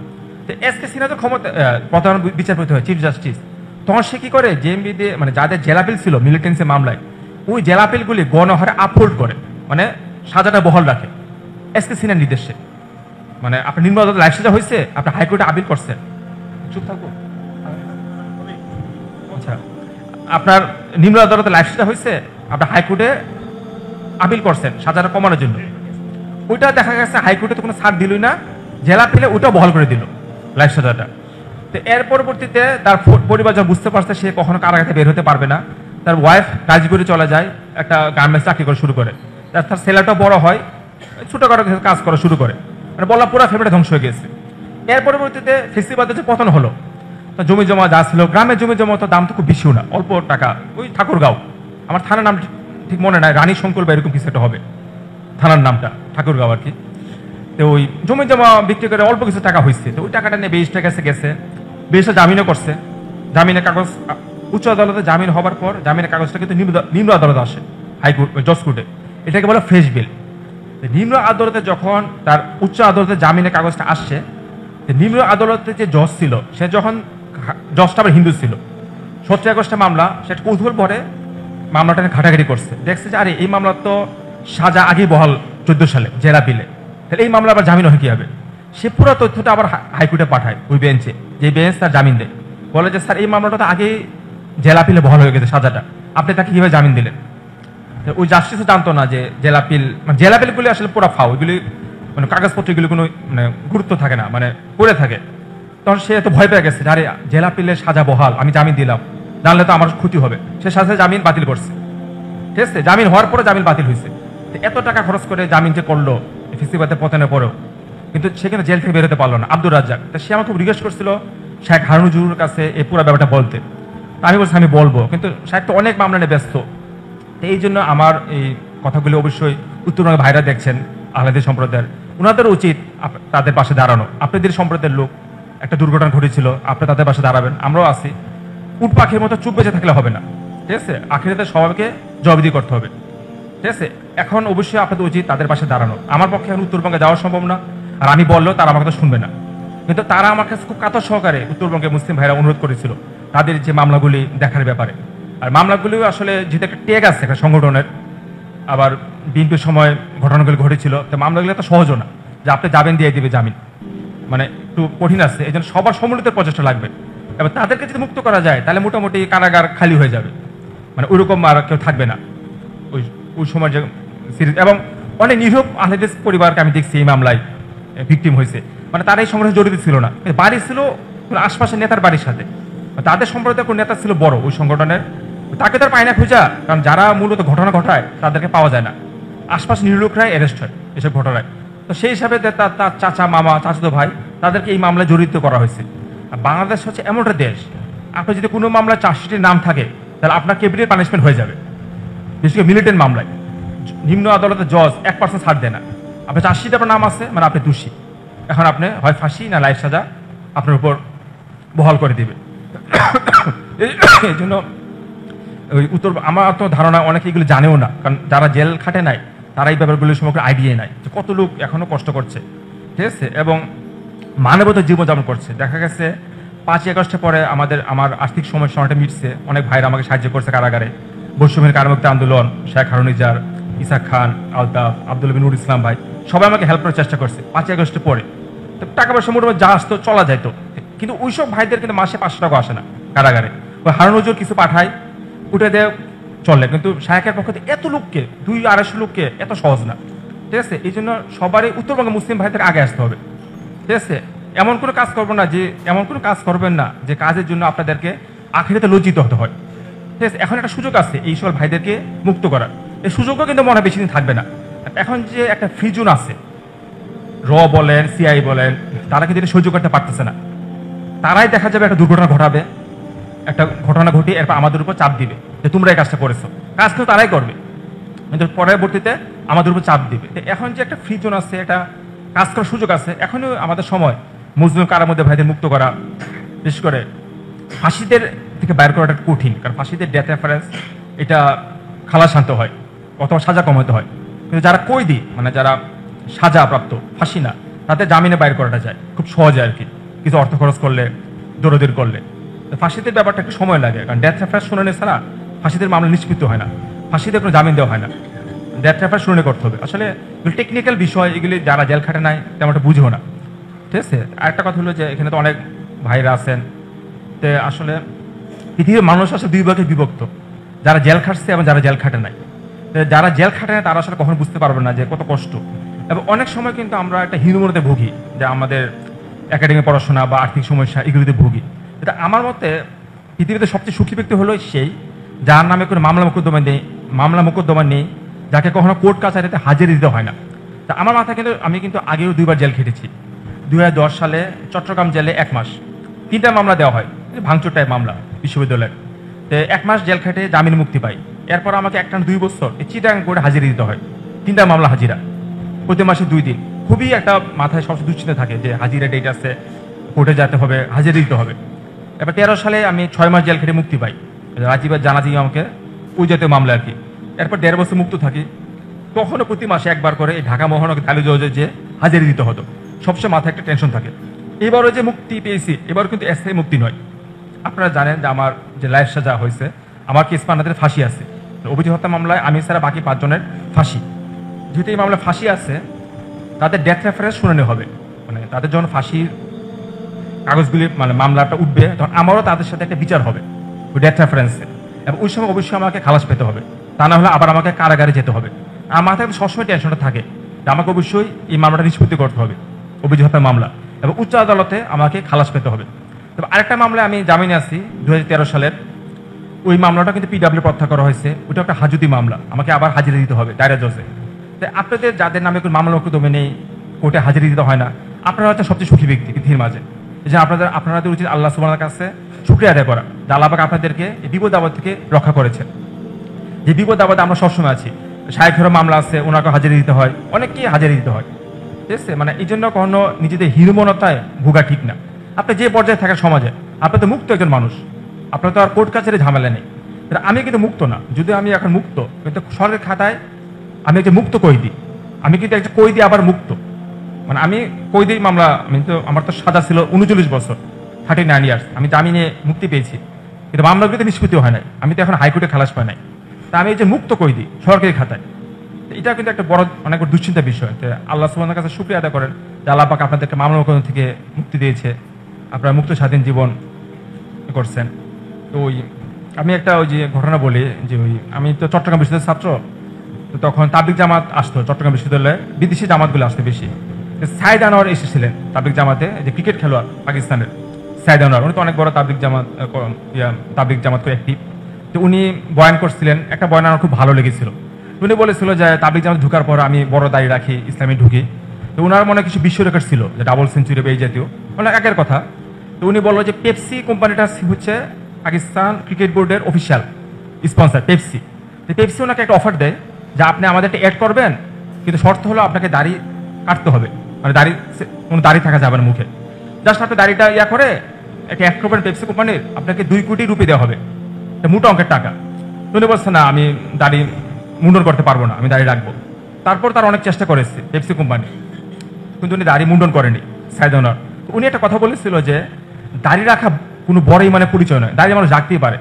তো এসকে সিনহা তো ক্ষমতা প্রধান বিচারপতি হয়, চিফ জাস্টিস, তখন সে কি করে, জেএমবি দিয়ে মানে যাদের জেল আপিল ছিল মিলিটেন্সি মামলায়, ওই জেল আপিলগুলি গণহারে আপহোল্ড করে, মানে সাজাটা বহাল রাখে এসকে সিনহার নির্দেশে। মানে আপনার নিম্ন আদালত লাইফ সাজা হয়েছে, আপনি হাইকোর্টে আপিল করছেন, চুপ থাকবো। আচ্ছা, আপনার নিম্ন আদালতে লাইফ সাজা হয়েছে, আপনার হাইকোর্টে আপিল করছেন সাজাটা কমানোর জন্য, ওইটা দেখা গেছে হাইকোর্টে তো কোনো ছাড় দিলই না, জেলা পেলে ওটাও বহাল করে দিল লাইফ সাজাটা। তো এর পরবর্তীতে তার পরিবার যখন বুঝতে পারছে সে কখনো কারাগারে বের হতে পারবে না, তার ওয়াইফ গাজীপুরে চলে যায়, একটা গার্মেন্টস চাকরি করা শুরু করে। তার ছেলেটাও বড় হয়, ছোটখাটো কাজ করা শুরু করে, মানে বলা পুরো ফ্যামিলিটা ধ্বংস হয়ে গেছে। এর পরবর্তীতে ফেসিবাদের যে পতন হলো, জমি জমা যা ছিল, গ্রামের জমি জমা তো দাম তো খুব বেশিও না, অল্প টাকা। ওই ঠাকুরগাঁও, আমার থানার নাম ঠিক মনে নাই, রানী শঙ্কর বা এরকম কিছু একটা হবে থানার নামটা, ঠাকুরগাঁও আর কি। তো ওই জমি জমা বিক্রি করে অল্প কিছু টাকা হয়েছে, তো ওই টাকাটা নিয়ে বেশটা কাছে গেছে, বেশটা জামিনও করছে। জামিনের কাগজ উচ্চ আদালতে জামিন হবার পর জামিনের কাগজটা কিন্তু নিম্ন আদালতে আসে, হাইকোর্ট জজ কোর্টে, এটাকে বলে ফ্রেশ বিল। নিম্ন আদালতে যখন তার উচ্চ আদালতে জামিনের কাগজটা আসছে, নিম্ন আদালতে যে জজ ছিল, সে যখন জজটা আবার হিন্দু ছিল, 17 আগস্টের মামলা, সেটা কৌতূহল পরে মামলাটা ঘাটাঘাটি করছে, দেখছে যে আরে এই মামলা তো সাজা আগেই বহাল 14 সালে জেরা বিলে, তাহলে এই মামলা আবার জামিন হয় কি হবে। সে পুরো তথ্যটা আবার হাইকোর্টে পাঠায়, ওই বেঞ্চে, যে বেঞ্চ তার জামিন দেয়, বলে যে স্যার এই মামলাটা তো আগেই জেলা পিলে বহাল হয়ে গেছে সাজাটা, আপনি তাকে কিভাবে জামিন দিলেন। ওই জাস্টিসও জানতো না যে জেলাপিল, মানে জেলাপিলগুলি আসলে পুরো ফাও, ওইগুলি মানে কাগজপত্রগুলি কোনো মানে গুরুত্ব থাকে না, মানে পড়ে থাকে। তখন সে এত ভয় পেয়ে গেছে, আরে জেলাপিলের সাজা বহাল, আমি জামিন দিলাম, জানলে তো আমার ক্ষতি হবে। সে সাথে জামিন বাতিল করছে, ঠিক আছে, জামিন হওয়ার পরে জামিন বাতিল হয়েছে। এত টাকা খরচ করে জামিন যে করলো ফেসিবাদের পতনের পরেও, কিন্তু সে কিন্তু জেল থেকে বেরোতে পারলো না, আব্দুর রাজ্জাক। তা সে আমাকে খুব রিকোয়েস্ট করছিল শেখ হারুনুজুর কাছে এই পুরো ব্যাপারটা বলতে। আমি বলছি আমি বলবো, কিন্তু শেখ তো অনেক মামলা নিয়ে ব্যস্ত। এই জন্য আমার এই কথাগুলি অবশ্যই উত্তরবঙ্গের ভাইরা দেখছেন, আহলাদি সম্প্রদায়ের, ওনাদের উচিত তাদের পাশে দাঁড়ানো। আপনাদের সম্প্রদায়ের লোক, একটা দুর্ঘটনা ঘটেছিল, আপনি তাদের পাশে দাঁড়াবেন, আমরাও আছি। উট পাখির মতো চুপ বেঁচে থাকলে হবে না, ঠিক আছে, আখিরাতে সবাইকে জবাবদিহি করতে হবে, ঠিক আছে। এখন অবশ্যই আপনাদের উচিত তাদের পাশে দাঁড়ানো। আমার পক্ষে এখন উত্তরবঙ্গে যাওয়া সম্ভব না, আর আমি বললেও তারা আমার কথা শুনবে না, কিন্তু তারা আমার কাছে খুব কাতর সহকারে উত্তরবঙ্গের মুসলিম ভাইরা অনুরোধ করেছিল তাদের যে মামলাগুলি দেখার ব্যাপারে। আর মামলাগুলিও আসলে যেহেতু একটা টেগ আছে একটা সংগঠনের, আবার বিএনপির সময় ঘটনাগুলি ঘটেছিল, তো মামলাগুলো তো সহজও না যে আপনি যাবেন দিয়ে দিবে জামিন, মানে একটু কঠিন আছে। এই জন্য সবার সম্মিলিত প্রচেষ্টা লাগবে। এবার তাদেরকে যদি মুক্ত করা যায় তাহলে মোটামুটি কারাগার খালি হয়ে যাবে, মানে ওইরকম আর কেউ থাকবে না ওই ওই সময় যে সিরিজ। এবং অনেক নিরীহ আহলেদিস পরিবারকে আমি দেখছি এই মামলায় ভিকটিম হয়েছে, মানে তারা এই সংগ্রহে জড়িত ছিল না, বাড়ি ছিল আশপাশের নেতার বাড়ির সাথে, তাদের সম্প্রদায়ের কোন নেতা ছিল বড় ওই সংগঠনের, তাকে তার পায় না খোঁজা, কারণ যারা মূলত ঘটনা ঘটায় তাদেরকে পাওয়া যায় না, আশপাশ নির্লোকরাই অ্যারেস্ট হয় এসব ঘটনায়। তো সেই হিসাবে তার চাচা, মামা, চাচাতো ভাই, তাদেরকে এই মামলায় জড়িত করা হয়েছে। আর বাংলাদেশ হচ্ছে এমন একটা দেশ, আপনি যদি কোনো মামলায় চার্জশিটের নাম থাকে তাহলে আপনার ক্যাপিটাল পানিশমেন্ট হয়ে যাবে, বিশেষ করে মিলিটেন্ট মামলায়। নিম্ন আদালতের জজ 1% ছাড় দেয় না, আপনার চার্জশিটে আপনার নাম আছে মানে আপনি দোষী, এখন আপনি হয় ফাঁসি না লাইফ সাজা আপনার উপর বহাল করে দিবে। এই জন্য ওই আমার তো ধারণা অনেকে এগুলো জানেও না, কারণ যারা জেল খাটে নাই তারা এই ব্যাপারগুলোর সম্পর্কে আইডিয়া নাই যে কত লোক এখনো কষ্ট করছে, ঠিক আছে, এবং মানবতার জীবনযাপন করছে। দেখা গেছে 5ই আগস্টের পরে আমার আর্থিক সমস্যাটা মিটছে, অনেক ভাইরা আমাকে সাহায্য করছে কারাগারে, বৈষম্যের কারামুক্তি আন্দোলন, শেখ হারুনিজার, ইসাক খান, আলতাফ, আব্দুল বিনুর ইসলাম ভাই, সবাই আমাকে হেল্প করার চেষ্টা করছে 5ই আগস্টের পরে। তো টাকা পয়সা মোটামুটি যা আসতো চলা যাইতো, কিন্তু ওইসব ভাইদের কিন্তু মাসে 500 টাকা আসে না কারাগারে। ওই হারুনুজুর কিছু পাঠায়, উঠে দেয় চলে, কিন্তু শায়েকের পক্ষ থেকে এত লোককে, 200-250 লোককে এত সহজ না, ঠিক আছে। এই জন্য সবারই উত্তরবঙ্গের মুসলিম ভাইদের আগে আসতে হবে, ঠিক আছে। এমন কোনো কাজ করবো না যে, এমন কোনো কাজ করবেন না যে কাজের জন্য আপনাদেরকে আখিরাতে লজ্জিত হতে হয়, ঠিক আছে। এখন একটা সুযোগ আছে এই সকল ভাইদেরকে মুক্ত করার। এই সুযোগও কিন্তু মনে হয় বেশি দিন থাকবে না। এখন যে একটা ফ্রি জোন আছে, র বলেন সিআই বলেন, তারা কিন্তু এটা সহ্য করতে পারতেছে না। তারাই দেখা যাবে একটা দুর্ঘটনা ঘটাবে, একটা ঘটনা ঘটিয়ে এরপর আমাদের উপর চাপ দিবে যে তোমরা এই কাজটা করেছো। কাজ কিন্তু তারাই করবে, কিন্তু পরবর্তীতে আমাদের উপর চাপ দিবে। তো এখন যে একটা ফ্রি জোন আছে, একটা কাজ করার সুযোগ আছে, এখনও আমাদের সময় মুসলিম কারার মধ্যে ভাইদের মুক্ত করা, বিশেষ করে ফাঁসিদের থেকে বাইর করাটা কঠিন, কারণ ফাঁসিদের ডেথ রেফারেন্স এটা খালাস শান্ত হয় অথবা সাজা কম হতে হয়। কিন্তু যারা কয়েদি, মানে যারা সাজাপ্রাপ্ত, ফাঁসি না, তাদের জামিনে বাইর করাটা যায় খুব সহজে আর কি, কিছু অর্থ খরচ করলে, দৌড়দৌড় করলে। ফাঁসিদের ব্যাপারটা একটু সময় লাগে, কারণ ডেথ রেফারেন্স শুনানি ছাড়া ফাঁসিদের মামলা নিষ্পত্তি হয় না, ফাঁসিদের কোনো জামিন দেওয়া হয় না, ডেথ রেফারেন্স শুনানি করতে হবে। আসলে টেকনিক্যাল বিষয়, এগুলি যারা জেল খাটে নাই তেমনটা বুঝেও না, ঠিক আছে। আরেকটা কথা হলো যে এখানে তো অনেক ভাইরা আছেন, তো আসলে পৃথিবীর মানুষ আসলে দুই ভাগে বিভক্ত, যারা জেল খাটছে এবং যারা জেল খাটে নাই। যারা জেল খাটে না তারা আসলে কখনো বুঝতে পারবে না যে কত কষ্ট। এবং অনেক সময় কিন্তু আমরা একটা হীনমন্যতায় ভুগি, যে আমাদের একাডেমিক পড়াশোনা বা আর্থিক সমস্যা এগুলিতে ভুগি। এটা আমার মতে পৃথিবীতে সবচেয়ে সুখী ব্যক্তি হলো সেই যার নামে কোনো মামলা মোকদ্দমা নেই, যাকে কখনো কোর্ট কাছারিতে হাজির দিতে হয় না। তা আমার মাথায় কিন্তু আমি কিন্তু আগেও 2বার জেল খেটেছি। 2010 সালে চট্টগ্রাম জেলে 1 মাস, 3টা মামলা দেওয়া হয়, ভাঙচুর টাইপ মামলা বিশ্ববিদ্যালয়ের। তো 1 মাস জেল খেটে জামিন মুক্তি পাই। এরপর আমাকে একটা 2 বছর চিটাং করে হাজিরা দিতে হয়, 3টা মামলা হাজিরা, প্রতি মাসে 2 দিন। খুবই একটা মাথায় সবসময় দুশ্চিন্তা থাকে যে হাজিরা ডেট আছে, কোর্টে যেতে হবে, হাজিরা দিতে হবে। এবার 13 সালে আমি 6 মাস জেল খেটে মুক্তি পাই, রাজিবার জানাজি আমাকে ওই জাতীয় মামলা আর কি। এরপর 1.5 বছর মুক্ত থাকি। তখনও প্রতি মাসে একবার করে এই ঢাকা মহানগর তালুজে যে হাজিরা দিতে হতো, সবসময় মাথায় একটা টেনশন থাকে। এবারও যে মুক্তি পেয়েছি, এবার কিন্তু স্থায়ী মুক্তি নয়। আপনারা জানেন যে আমার যে লাইফ সাজা হয়েছে, আমার কেস পান্নাদের ফাঁসি আছে। অভিযোগ হত্যা মামলায় আমি ছাড়া বাকি 5 জনের ফাঁসি। যেহেতু এই মামলায় ফাঁসি আছে, তাদের ডেথ রেফারেন্স শুনানি হবে, মানে তাদের যখন ফাঁসির কাগজগুলি মানে মামলাটা উঠবে, তখন আমারও তাদের সাথে একটা বিচার হবে ওই ডেথ রেফারেন্সে। এবং ওই সময় অবশ্যই আমাকে খালাস পেতে হবে, তা না হলে আবার আমাকে কারাগারে যেতে হবে। আমার মাথায় সবসময় টেনশনটা থাকে যে আমাকে অবশ্যই এই মামলাটা নিষ্পত্তি করতে হবে, অভিযোগ হত্যা মামলা, এবং উচ্চ আদালতে আমাকে খালাস পেতে হবে। তবে আরেকটা মামলায় আমি জামিনে আছি 2013 সালের, ওই মামলাটা কিন্তু পিডাব্লিউ প্রত্যাহার করা হয়েছে। ওটা একটা হাজতি মামলা, আমাকে আবার হাজিরা দিতে হবে দায়রা জজে। তাই আপনাদের যাদের নামে কোনো মামলা মোকদ্দমা নেই, কোর্টে হাজিরা দিতে হয় না, আপনারা হচ্ছে সবচেয়ে সুখী ব্যক্তি পৃথিবীর মাঝে। এই যে আপনাদের উচিত আল্লাহ সুবহানাহু কাছে শুকরিয়া আদায় করা, যে আল্লাহ পাক আপনাদেরকে এই বিপদ আপদ থেকে রক্ষা করেছেন। যে বিপদ আপদে আমরা সবসময় আছি, শায়েখেরও মামলা আছে, ওনাকে হাজিরা দিতে হয়, অনেককেই হাজিরা দিতে হয়, ঠিক আছে। মানে এই জন্য কখনো নিজেদের হীনমন্যতায় ভোগা ঠিক না। আপনি যে পর্যায়ে থাকেন সমাজে, আপনি তো মুক্ত একজন মানুষ, আপনার তো আর কোর্ট কাছারি ঝামেলা নেই। আমি কিন্তু মুক্ত না, যদি আমি এখন মুক্ত, কিন্তু সরকারের খাতায় আমি একটা মুক্ত কয়েদি, আমি কিন্তু একটা কয়েদি আবার মুক্ত। মানে আমি কয়েদি মামলা, আমার তো সাজা ছিল 39 বছর, 39 ইয়ার্স, আমি জামিনে মুক্তি পেয়েছি, কিন্তু মামলাগুলিতে নিষ্পত্তি হয় নাই, আমি তো এখন হাইকোর্টে খালাস পাই নাই। তা আমি এই যে মুক্ত কয়েদি সরকারি খাতায়, এটা কিন্তু একটা বড় অনেক বড় দুশ্চিন্তার বিষয়। আল্লাহ সুবহানাহু কাছে শুকরিয়া আদায় করেন যে আল্লাহ পাক আপনাদেরকে মামলা মোকদ্দমা থেকে মুক্তি দিয়েছে, আপনারা মুক্ত স্বাধীন জীবন করছেন। তো আমি একটা ওই যে ঘটনা বলি, যে আমি তো চট্টগ্রাম বিশ্ববিদ্যালয়ের ছাত্র, তো তখন তাবলিগ জামাত আসতো চট্টগ্রাম বিশ্ববিদ্যালয়ে, বিদেশি জামাতগুলো আসতো বেশি। সাইদ আনোয়ার এসেছিলেন তাবলিগ জামাতে, যে ক্রিকেট খেলোয়াড় পাকিস্তানের সাইদ আনোয়ার, উনি তো অনেক বড় তাবলিগ জামাত করে অ্যাক্টিভ। তো উনি বয়ান করছিলেন, একটা বয়ান আমার খুব ভালো লেগেছিল। উনি বলেছিল যে তাবলিগ জামাত ঢুকার পর আমি বড় দাড়ি রাখি, ইসলামে ঢুকি। তো ওনার মনে কিছু বিশ্ব রেকর্ড ছিল, যে ডাবল সেঞ্চুরি বা এই জাতীয় অনেক আগের কথা। তো উনি বললো যে পেপসি কোম্পানিটা হচ্ছে পাকিস্তান ক্রিকেট বোর্ডের অফিসিয়াল স্পন্সার পেপসি। তো পেপসি ওনাকে একটা অফার দেয় যে আপনি আমাদের একটা অ্যাড করবেন, কিন্তু শর্ত হলো আপনাকে দাড়ি কাটতে হবে, মানে কোনো দাড়ি থাকা যাবে না মুখে। জাস্ট আপনি দাড়িটা করে একটা অ্যাড করবেন পেপসি কোম্পানির, আপনাকে 2 কোটি রুপি দেওয়া হবে, মোটা অঙ্কের টাকা। উনি বলছে না, আমি দাড়ি মুন্ডন করতে পারবো না, আমি দাড়ি রাখবো। তারপর তার অনেক চেষ্টা করেছে পেপসি কোম্পানি, কিন্তু উনি দাড়ি মুন্ডন করেনি সাইদ আনোয়ার। উনি একটা কথা বলেছিল যে দাড়ি রাখা কোনো বড় ইমানের পরিচয় নয়, দাড়ি মানুষ রাখতেই পারে,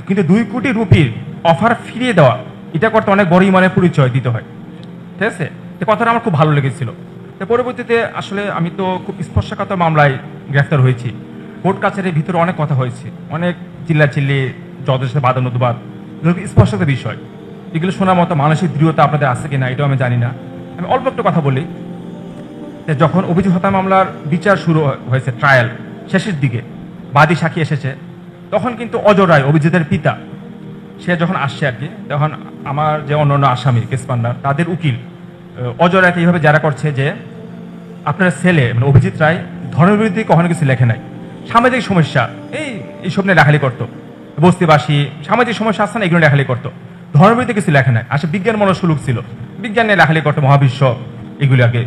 কিন্তু 2 কোটি রুপির অফার ফিরিয়ে দেওয়া, এটা করতে অনেক বড় ইমানের পরিচয় দিতে হয়, ঠিক আছে। এই কথাটা আমার খুব ভালো লেগেছিল। তো পরবর্তীতে আসলে আমি তো খুব স্পর্শকাতর মামলায় গ্রেফতার হয়েছি, কোর্ট কাছারির ভিতরে অনেক কথা হয়েছে, অনেক চিল্লাচিল্লি, জজের সাথে বাদানুবাদ, স্পর্শকাতর বিষয়। এগুলো শোনার মতো মানসিক দৃঢ়তা আপনাদের আছে কিনা এটাও আমি জানি না। আমি অল্প একটু কথা বলি। যখন অভিযোগ হত্যা মামলার বিচার শুরু হয়েছে, ট্রায়াল শেষের দিকে বাদী সাক্ষী এসেছে, তখন কিন্তু অজয় রায়, অভিজিতের পিতা, সে যখন আসছে আর কি, তখন আমার যে অন্য আসামি কেস পান্ডার তাদের উকিল অজয়কে এইভাবে যারা করছে যে আপনার ছেলে মানে অভিজিৎ রায় ধর্মের বিরুদ্ধে কখনো কিছু লেখে নাই, সামাজিক সমস্যা এইসব নিয়ে লেখালি করতো, বস্তিবাসী সামাজিক সমস্যা আসছে না এগুলো লেখালি করতো, ধর্মের বিরুদ্ধে কিছু লেখে নাই। আসলে বিজ্ঞান মনস্ক লোক ছিল, বিজ্ঞান নিয়ে লেখালি করতো, মহাবিশ্ব এগুলি আগে।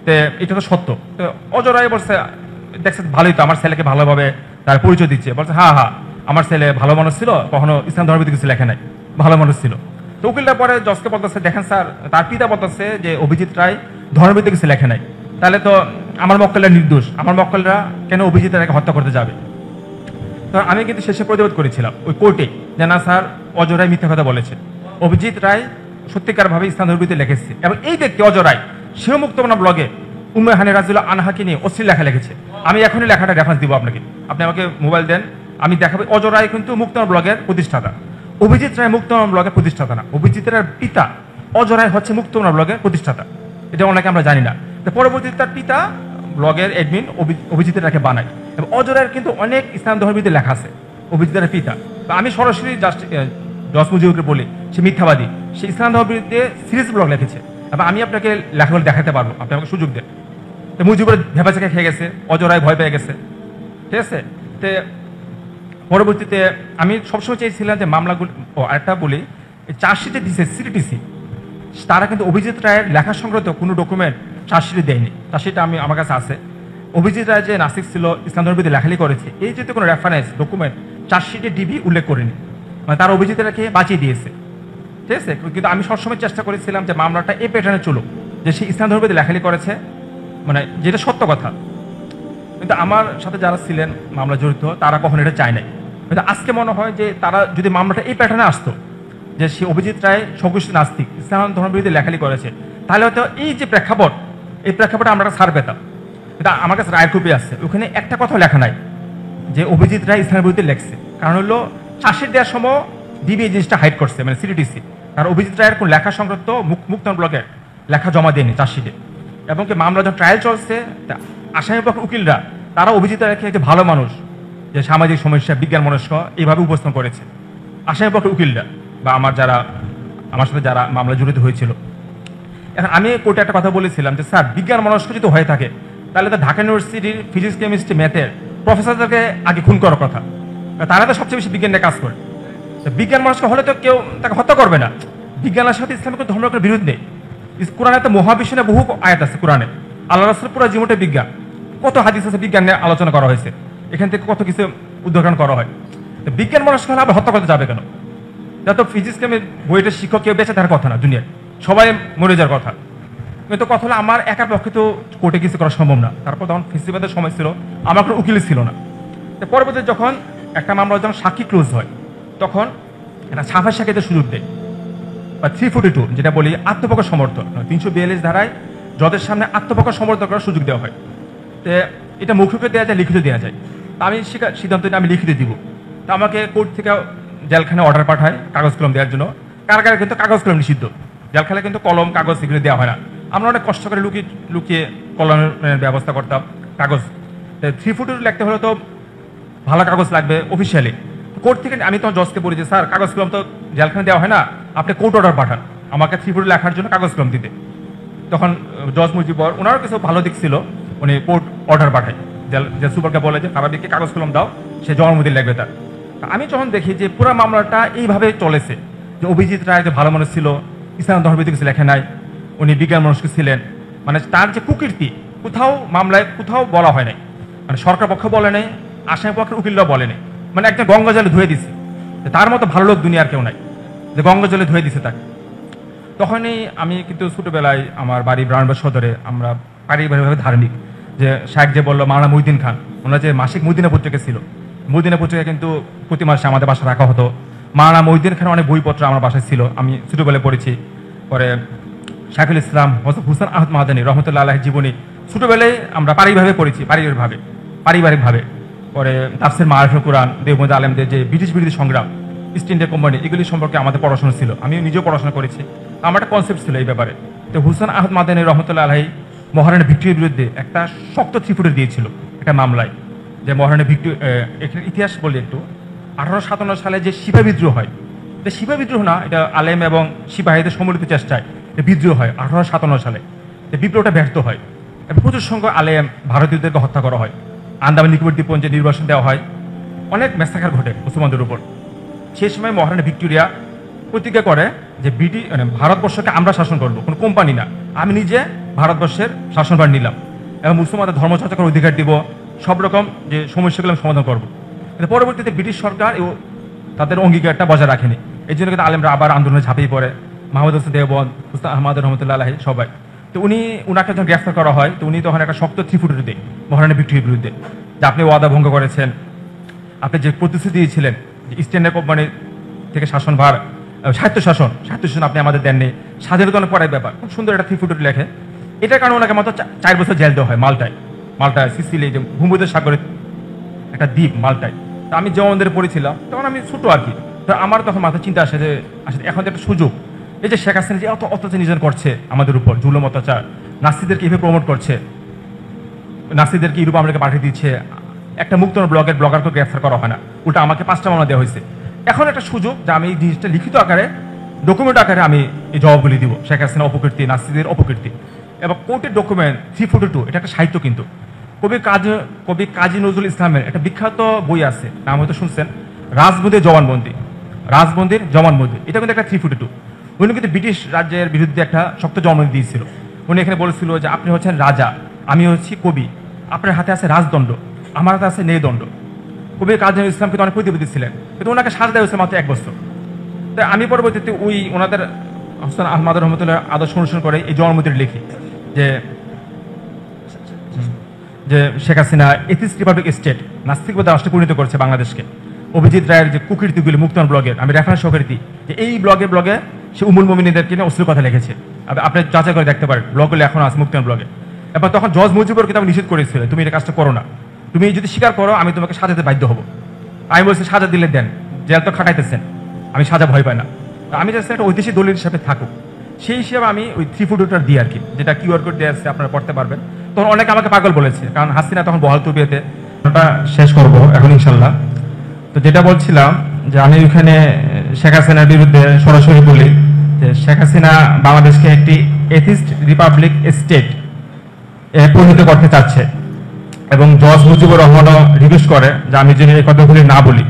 তো এটা তো সত্য। তো অজয় রায় বলছে দেখছে ভালোই তো, আমার ছেলেকে ভালোভাবে তার পরিচয় দিচ্ছে, বলছে হ্যাঁ হ্যাঁ আমার ছেলে ভালো মানুষ ছিল, কখনো ইসলাম ধর্মের বিরুদ্ধে কিছু লেখে নাই, ভালো মানুষ ছিল। তো উকিলটা পরে জজকে বলতেছে দেখেন স্যার, তার পিতা বলতেছে যে অভিজিৎ রায় ধর্মের বিরুদ্ধে কিছু লেখে নাই, তাহলে তো আমার মক্কেলরা নির্দোষ, আমার মক্কেলরা কেন অভিজিৎ রায়কে হত্যা করতে যাবে? তো আমি কিন্তু শেষে প্রতিবাদ করেছিলাম ওই কোর্টে যে না স্যার, অজয় রায় মিথ্যা কথা বলেছে, অভিজিৎ রায় সত্যিকারভাবে ইসলাম ধর্মের বিরুদ্ধে লিখেছে, এবং এই ব্যক্তি অজয় রায় সেও মুক্তমনা ব্লগে উম্মে হানি রাদিয়াল্লাহু আনহাকে নিয়ে অশ্লীল লেখা লিখেছে। আমি এখনই লেখাটা রেফারেন্স দিব আপনাকে, আপনি আমাকে মোবাইল দেন, আমি দেখাবো। অজয় রায় কিন্তু মুক্তমনা ব্লগের প্রতিষ্ঠাতা, অভিজিৎ রায় মুক্তমনা ব্লগের প্রতিষ্ঠাতা না, অভিজিৎ রায়ের পিতা অজয় রায় হচ্ছে মুক্তমনা ব্লগের প্রতিষ্ঠাতা, এটা অনেকে আমরা জানি না। তো পরবর্তীতে তার পিতা ব্লগের অ্যাডমিন অভিজিৎ রায়কে বানায়, এবং অজয় রায়ের কিন্তু অনেক ইসলাম ধর্মের বিরুদ্ধে লেখা আছে অভিজিৎ রায়ের পিতা। তো আমি সরাসরি জজ মুজিবকে বলি সে মিথ্যাবাদী, সে ইসলাম ধর্মের বিরুদ্ধে সিরিজ ব্লগ লিখেছে, এবং আমি আপনাকে লেখাগুলো দেখাতে পারবো, আপনি আমাকে সুযোগ দেন। তো মুজিবুর ভেবাচাকে খেয়ে গেছে, অজয় রায় ভয় পেয়ে গেছে, ঠিক আছে। তো পরবর্তীতে আমি সবসময় চেয়েছিলাম যে মামলাগুলো, আরেকটা বলি, চার্জশিটে দিছে সিটিটিসি, তারা কিন্তু অভিজিৎ রায়ের লেখা সংক্রান্ত কোনো ডকুমেন্ট চার্জশিটে দেয়নি, চার্জশিটটা আমার কাছে আছে। অভিজিৎ রায় যে নাস্তিক ছিল, ইসলাম ধর্মের বিরুদ্ধে লেখালি করেছে, এই যেহেতু কোনো রেফারেন্স ডকুমেন্ট চার্জশিটে ডিবি উল্লেখ করেনি, মানে তারা অভিজিৎ রায়কে বাঁচিয়ে দিয়েছে, ঠিক আছে। কিন্তু আমি সবসময় চেষ্টা করেছিলাম যে মামলাটা এই প্যাটার্নে চলুক, যে সে ইসলাম ধর্মের বিরুদ্ধে লেখালি করেছে, মানে যেটা সত্য কথা। কিন্তু আমার সাথে যারা ছিলেন মামলা জড়িত তারা কখনো এটা চায় নাই। কিন্তু আজকে মনে হয় যে তারা যদি মামলাটা এই প্যাটার্নে আসতো, যে সে অভিজিৎ রায় সংশ্লিষ্ট নাস্তিক, ইসলাম ধর্মের বিরুদ্ধে লেখালি করেছে, তাহলে হয়তো এই যে প্রেক্ষাপট, এই প্রেক্ষাপটে আমরা ছাড় পেতাম। কিন্তু আমার কাছে রায়ের কপি আছে, ওখানে একটা কথা লেখা নাই যে অভিজিৎ রায় ইসলামের বিরুদ্ধে লেখছে। কারণ হলো চার্জশিট দেওয়ার সময় ডিবি এই জিনিসটা হাইড করছে, মানে সিটিটিসি, কারণ অভিজিৎ রায়ের কোন লেখা সংক্রান্ত মুক্তমনা ব্লগে লেখা জমা দেয়নি চার্জশিটে। এবং কি মামলা যখন ট্রায়াল চলছে, আসামি পক্ষ উকিলরা তারা অভিজিৎ রায়কে একটি ভালো মানুষ, যে সামাজিক সমস্যা বিজ্ঞান মনস্ক এইভাবে উপস্থাপন করেছে আসামি পক্ষ উকিলরা, বা আমার সাথে যারা মামলা জড়িত হয়েছিল। এখন আমি কোর্টে একটা কথা বলেছিলাম যে স্যার, বিজ্ঞান মনস্ক যদি হয়ে থাকে তাহলে তো ঢাকা ইউনিভার্সিটির ফিজিক্স কেমিস্ট্রি ম্যাথের প্রফেসরদেরকে আগে খুন করার কথা, তারা তো সবচেয়ে বেশি বিজ্ঞান নিয়ে কাজ করে। বিজ্ঞান মনস্ক হলে তো কেউ তাকে হত্যা করবে না। বিজ্ঞানের সাথে ইসলামের কোনো ধর্মের বিরোধ নেই। কোরআনে তো মহাবিশ্ব নিয়ে বহু আয়াত আছে, কোরআনে আল্লাহ রাসূলের পুরো জীবনটা বিজ্ঞান, কত হাদিস আছে বিজ্ঞান নিয়ে আলোচনা করা হয়েছে, এখান থেকে কত কিছু উদ্ঘাটন করা হয়। তো বিজ্ঞান মনস্ক হলে আবার হত্যা করতে যাবে কেন? যত ফিজিক্স কেমি বইটার শিক্ষক কেউ বেঁচে থাকার কথা না, দুনিয়ায় সবাই মরে যাওয়ার কথা। কিন্তু কথা হলো আমার একার পক্ষে তো কোর্টে কিছু করা সম্ভব না। তারপর তখন ফেস্টিভ্যালের সময় ছিল, আমার কোনো উকিল ছিল না। তো পরবর্তীতে যখন একটা মামলা যখন সাক্ষী ক্লোজ হয়, তখন একটা ছাফার সাক্ষীতে সুযোগ দেয়, বা 342 যেটা বলি আত্মপক্ষ সমর্থন, 342 ধারায় জজের সামনে আত্মপক্ষ সমর্থন করার সুযোগ দেওয়া হয়। তো এটা মৌখিক দেওয়া যায়, লিখিত দেওয়া যায়। তা আমি সিদ্ধান্ত নিয়ে আমি লিখিত দিব। তা আমাকে কোর্ট থেকে জেলখানে অর্ডার পাঠায় কাগজ কলম দেওয়ার জন্য। কারাগারে কিন্তু কাগজ কলম নিষিদ্ধ, জেলখানে কিন্তু কলম কাগজ এগুলো দেওয়া হয় না। আমরা অনেক কষ্ট করে লুকিয়ে কলমের ব্যবস্থা করতাম। কাগজ 342 লিখতে হলে তো ভালো কাগজ লাগবে অফিসিয়ালি। কোর্ট থেকে আমি তখন জজকে বলি যে স্যার, কাগজ কলম তো জেলখানে দেওয়া হয় না, আপনি কোর্ট অর্ডার পাঠান আমাকে 342 লেখার জন্য কাগজ কলম দিতে। তখন জজ মুজিবর ওনারও কিছু ভালো দিক ছিল, উনি কোর্ট অর্ডার পাঠায়, জেল সুপারকে বলে যে কারাবিকে কাগজ কলম দাও, সে জবানবন্দি লাগবে তার। আমি যখন দেখি যে পুরো মামলাটা এইভাবে চলেছে, যে অভিজিৎ রায় যে ভালো মানুষ ছিল, ইসলাম ধর্মের কিছু লেখে নাই, উনি বিজ্ঞান মনস্ক ছিলেন, মানে তার যে কুকীর্তি কোথাও মামলায় কোথাও বলা হয় নাই, মানে সরকার পক্ষ বলে নেই, আসামি পক্ষের উকিলরাও বলে নেই, মানে একটা গঙ্গা জলে ধুয়ে দিছে। তার মতো ভালো লোক দুনিয়ার কেউ নাই যে গঙ্গা জলে ধুয়ে দিছে তাকে। তখনই আমি কিন্তু ছোটবেলায় আমার বাড়ি ব্রাহ্মণবাড়ি সদরে, আমরা পারিবারিকভাবে ধার্মিক, যে শাহেখ যে বললো মাওলানা মুহিউদ্দিন খান, ওনার যে মাসিক মদিনা পত্রিকা ছিল, মদিনা পত্রিকা কিন্তু প্রতি মাসে আমাদের বাসায় রাখা হতো। মাওলানা মুহিউদ্দিন খানের অনেক বইপত্র আমার বাসায় ছিল, আমি ছোটবেলায় পড়েছি। পরে শাইখুল ইসলাম হযরত হুসেন আহমদ মাদানী রহমতুল্লাহ আলাইহির জীবনী ছোটবেলায় আমরা পারিবারিকভাবে পড়েছি, পারিবারিকভাবে। পরে তাফসির মারিফুল কুরআন, দেওবন্দি আলেমদের যে ব্রিটিশ বিরোধী সংগ্রাম, ইস্ট ইন্ডিয়া কোম্পানি, এগুলি সম্পর্কে আমাদের পড়াশোনা ছিল, আমি নিজেও পড়াশোনা করেছি। আমার একটা কনসেপ্ট ছিল এই ব্যাপারে। তো হুসেন আহমদ মাদানী রহমতুল্লাহ আলাইহি মহারানা ভিক্টোরিয়ার বিরুদ্ধে একটা শক্ত 342 দিয়েছিল একটা মামলায়, যে মহারানা ভিক্টোরিয়া, এখানে ইতিহাস বলি একটু। 1857 সালে যে সিপাহী বিদ্রোহ হয়, এটা সিপাহী বিদ্রোহ না, এটা আলেম এবং সিপাহীদের সম্মিলিত চেষ্টায় বিদ্রোহ হয় 1857 সালে। বিপ্লবটা ব্যর্থ হয় এবং প্রচুর সংখ্যক আলেম ভারতীয়দেরকে হত্যা করা হয়। আন্দামান নিকোবর দ্বীপপুঞ্জে নির্বাসন দেওয়া হয়, অনেক ম্যাসাকার ঘটে মুসলমানদের উপর। সেই সময় মহারানী ভিক্টোরিয়া প্রতিজ্ঞা করে যে ভারতবর্ষকে আমরা শাসন করবো, কোনো কোম্পানি না, আমি নিজে ভারতবর্ষের শাসনভার নিলাম এবং মুসলমানদের ধর্মচর্চা করার অধিকার দিব, সব রকম যে সমস্যাগুলো আমি সমাধান করবো। কিন্তু পরবর্তীতে ব্রিটিশ সরকার তাদের অঙ্গীকারটা বজায় রাখেনি। এই জন্য কিন্তু আলেমরা আবার আন্দোলনে ঝাঁপিয়ে পড়ে, মাহমুদ হোসেন দেওবন্দ, উস্তাদ আহমদ রহমতুল্লাহ আলাহি সবাই। তো উনাকে যখন গ্রেফতার করা হয়, তো উনি তখন একটা শক্ত থ্রিফুটের দেয় মহারানী ভিক্টোরিয়ার বিরুদ্ধে, যে আপনি ওয়াদা ভঙ্গ করেছেন, আপনি যে প্রতিশ্রুতি দিয়েছিলেন যে ইস্ট ইন্ডিয়া কোম্পানি থেকে শাসনভার, স্বায়ত্তশাসন আপনি আমাদের দেননি, স্বাধীনতা অনেক পরের ব্যাপার। খুব সুন্দর একটা থ্রিফুটের লেখে। এটার কারণে ওনাকে মাত্র 4 বছর জেল দেওয়া হয় মাল্টায় সিসিলি, যে ভূমধ্য সাগরের একটা দ্বীপ মাল্টায়। তো আমি জওয়ানদের পড়েছিলাম, তখন আমি ছোট আর কি। তো আমার তখন মাথায় চিন্তা আসে যে আসলে এখন একটা সুযোগ, এই যে শেখ হাসিনা যে অত অত্যাচার নির্যাতন করছে আমাদের উপর, জুলুম অত্যাচার, নাস্তিদেরকে এভাবে প্রমোট করছে, নাস্তিদেরকে ইউরোপ আমেরিকা পাঠিয়ে দিচ্ছে, একটা মুক্ত ব্লগারকে গ্রেফতার করা হয় না, উল্টা আমাকে 5টা মামলা দেওয়া হয়েছে। এখন একটা সুযোগ যে আমি এই জিনিসটা লিখিত আকারে, ডকুমেন্ট আকারে আমি এই জবাবগুলি দিব, শেখ হাসিনা অপকীর্তি, নাস্তিদের অপকীর্তি। এবং কোর্টের ডকুমেন্ট 342, এটা একটা সাহিত্য কিন্তু। কবি কাজী নজরুল ইসলামের একটা বিখ্যাত বই আছে, নাম হয়তো শুনছেন, রাজবন্দির জবানবন্দি। এটা কিন্তু একটা 342। উনি কিন্তু ব্রিটিশ রাজ্যের বিরুদ্ধে একটা শক্ত জবানবন্দি দিয়েছিল। উনি এখানে বলেছিল যে আপনি হচ্ছেন রাজা, আমি হচ্ছি কবি, আপনার হাতে আছে রাজদণ্ড, আমার হাতে আছে ন্যায়দণ্ড। কবি কাজী নজরুল ইসলাম কিন্তু অনেক প্রতিবাদী ছিলেন, কিন্তু ওনাকে সাজা দেওয়া হয়েছে মাত্র 1 বছর। তাই আমি পরবর্তীতে ওনাদের হোসেন আহমদ রহমতুল্লাহ আদর্শ অনুসরণ করে এই জবানবন্দিটি লিখি যে Sheikh Hasina atheist republic state, নাস্তিকবাদ রাষ্ট্রে পরিণত করছে বাংলাদেশকে। অভিজিৎ রায়ের যে কুকীর্তিগুলি মুক্তন ব্লগের আমি রেফারেন্স সহকারে দিই, যে এই ব্লগে সে উমুল মোমিনীদেরকে নিয়ে অশ্লীল কথা লিখেছে। আপনি যাচাই করে দেখতে পারেন, ব্লগগুলো এখন আছে মুক্তন ব্লগে। এবার তখন জজ মুজিবুর কিন্তু আমি নিষেধ করেছিল, তুমি এটা কাজটা করো না, তুমি যদি স্বীকার করো আমি তোমাকে সাজাতে বাধ্য হবো। আমি বলছি সাজা দিলে দেন, জেল তো খাটাইতেছেন, আমি সাজা ভয় পাই না, আমি জাস্ট একটা ঐতিহাসিক দলিল হিসাবে থাকুক, সেই হিসেবে আমি ওই 342 দিই আর কি, যেটা কিউআর কোড দিয়ে আসছে, আপনারা পড়তে পারবেন। তখন অনেকে আমাকে পাগল বলেছে, কারণ হাসিনা তখন বহাল তবিয়তে। ওটা শেষ করব এখন ইনশাল্লাহ। তো যেটা বলছিলাম যে আমি ওইখানে শেখ হাসিনার বিরুদ্ধে সরাসরি বলি যে শেখ হাসিনা বাংলাদেশকে একটি এথিস্ট রিপাবলিক স্টেট পরিণত করতে চাচ্ছে, এবং জজ মুজিবুর রহমানও রিকোয়েস্ট করে যে আমি যদি এই কথাগুলি না বলি,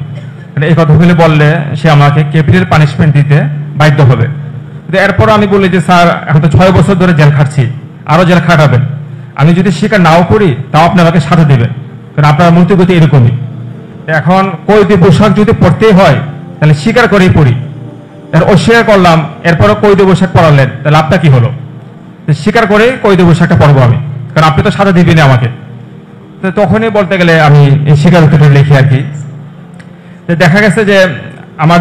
এই কথাগুলি বললে সে আমাকে ক্যাপিটাল পানিশমেন্ট দিতে বাধ্য হবে। এরপর আমি বলি যে স্যার, এখন তো 6 বছর ধরে জেল খাটছি, আরো জেল খাটাবেন, আমি যদি স্বীকার নাও করি তাও আপনি আমাকে সাথে দেবেন, কারণ আপনার মন্তব্য এরকমই। এখন কয়েদি পোশাক যদি পড়তেই হয় তাহলে স্বীকার করেই পড়ি, অস্বীকার করলাম, এরপরও কয়েদি পোশাক পড়ালেন, তাহলে আপনার কি হলো? স্বীকার করে কয়েদি পোশাকটা পড়বো আমি, কারণ আপনি তো সাথে দিবেন আমাকে। তো তখনই বলতে গেলে আমি এই স্বীকারোক্তিটা লিখি আর কি। দেখা গেছে যে আমার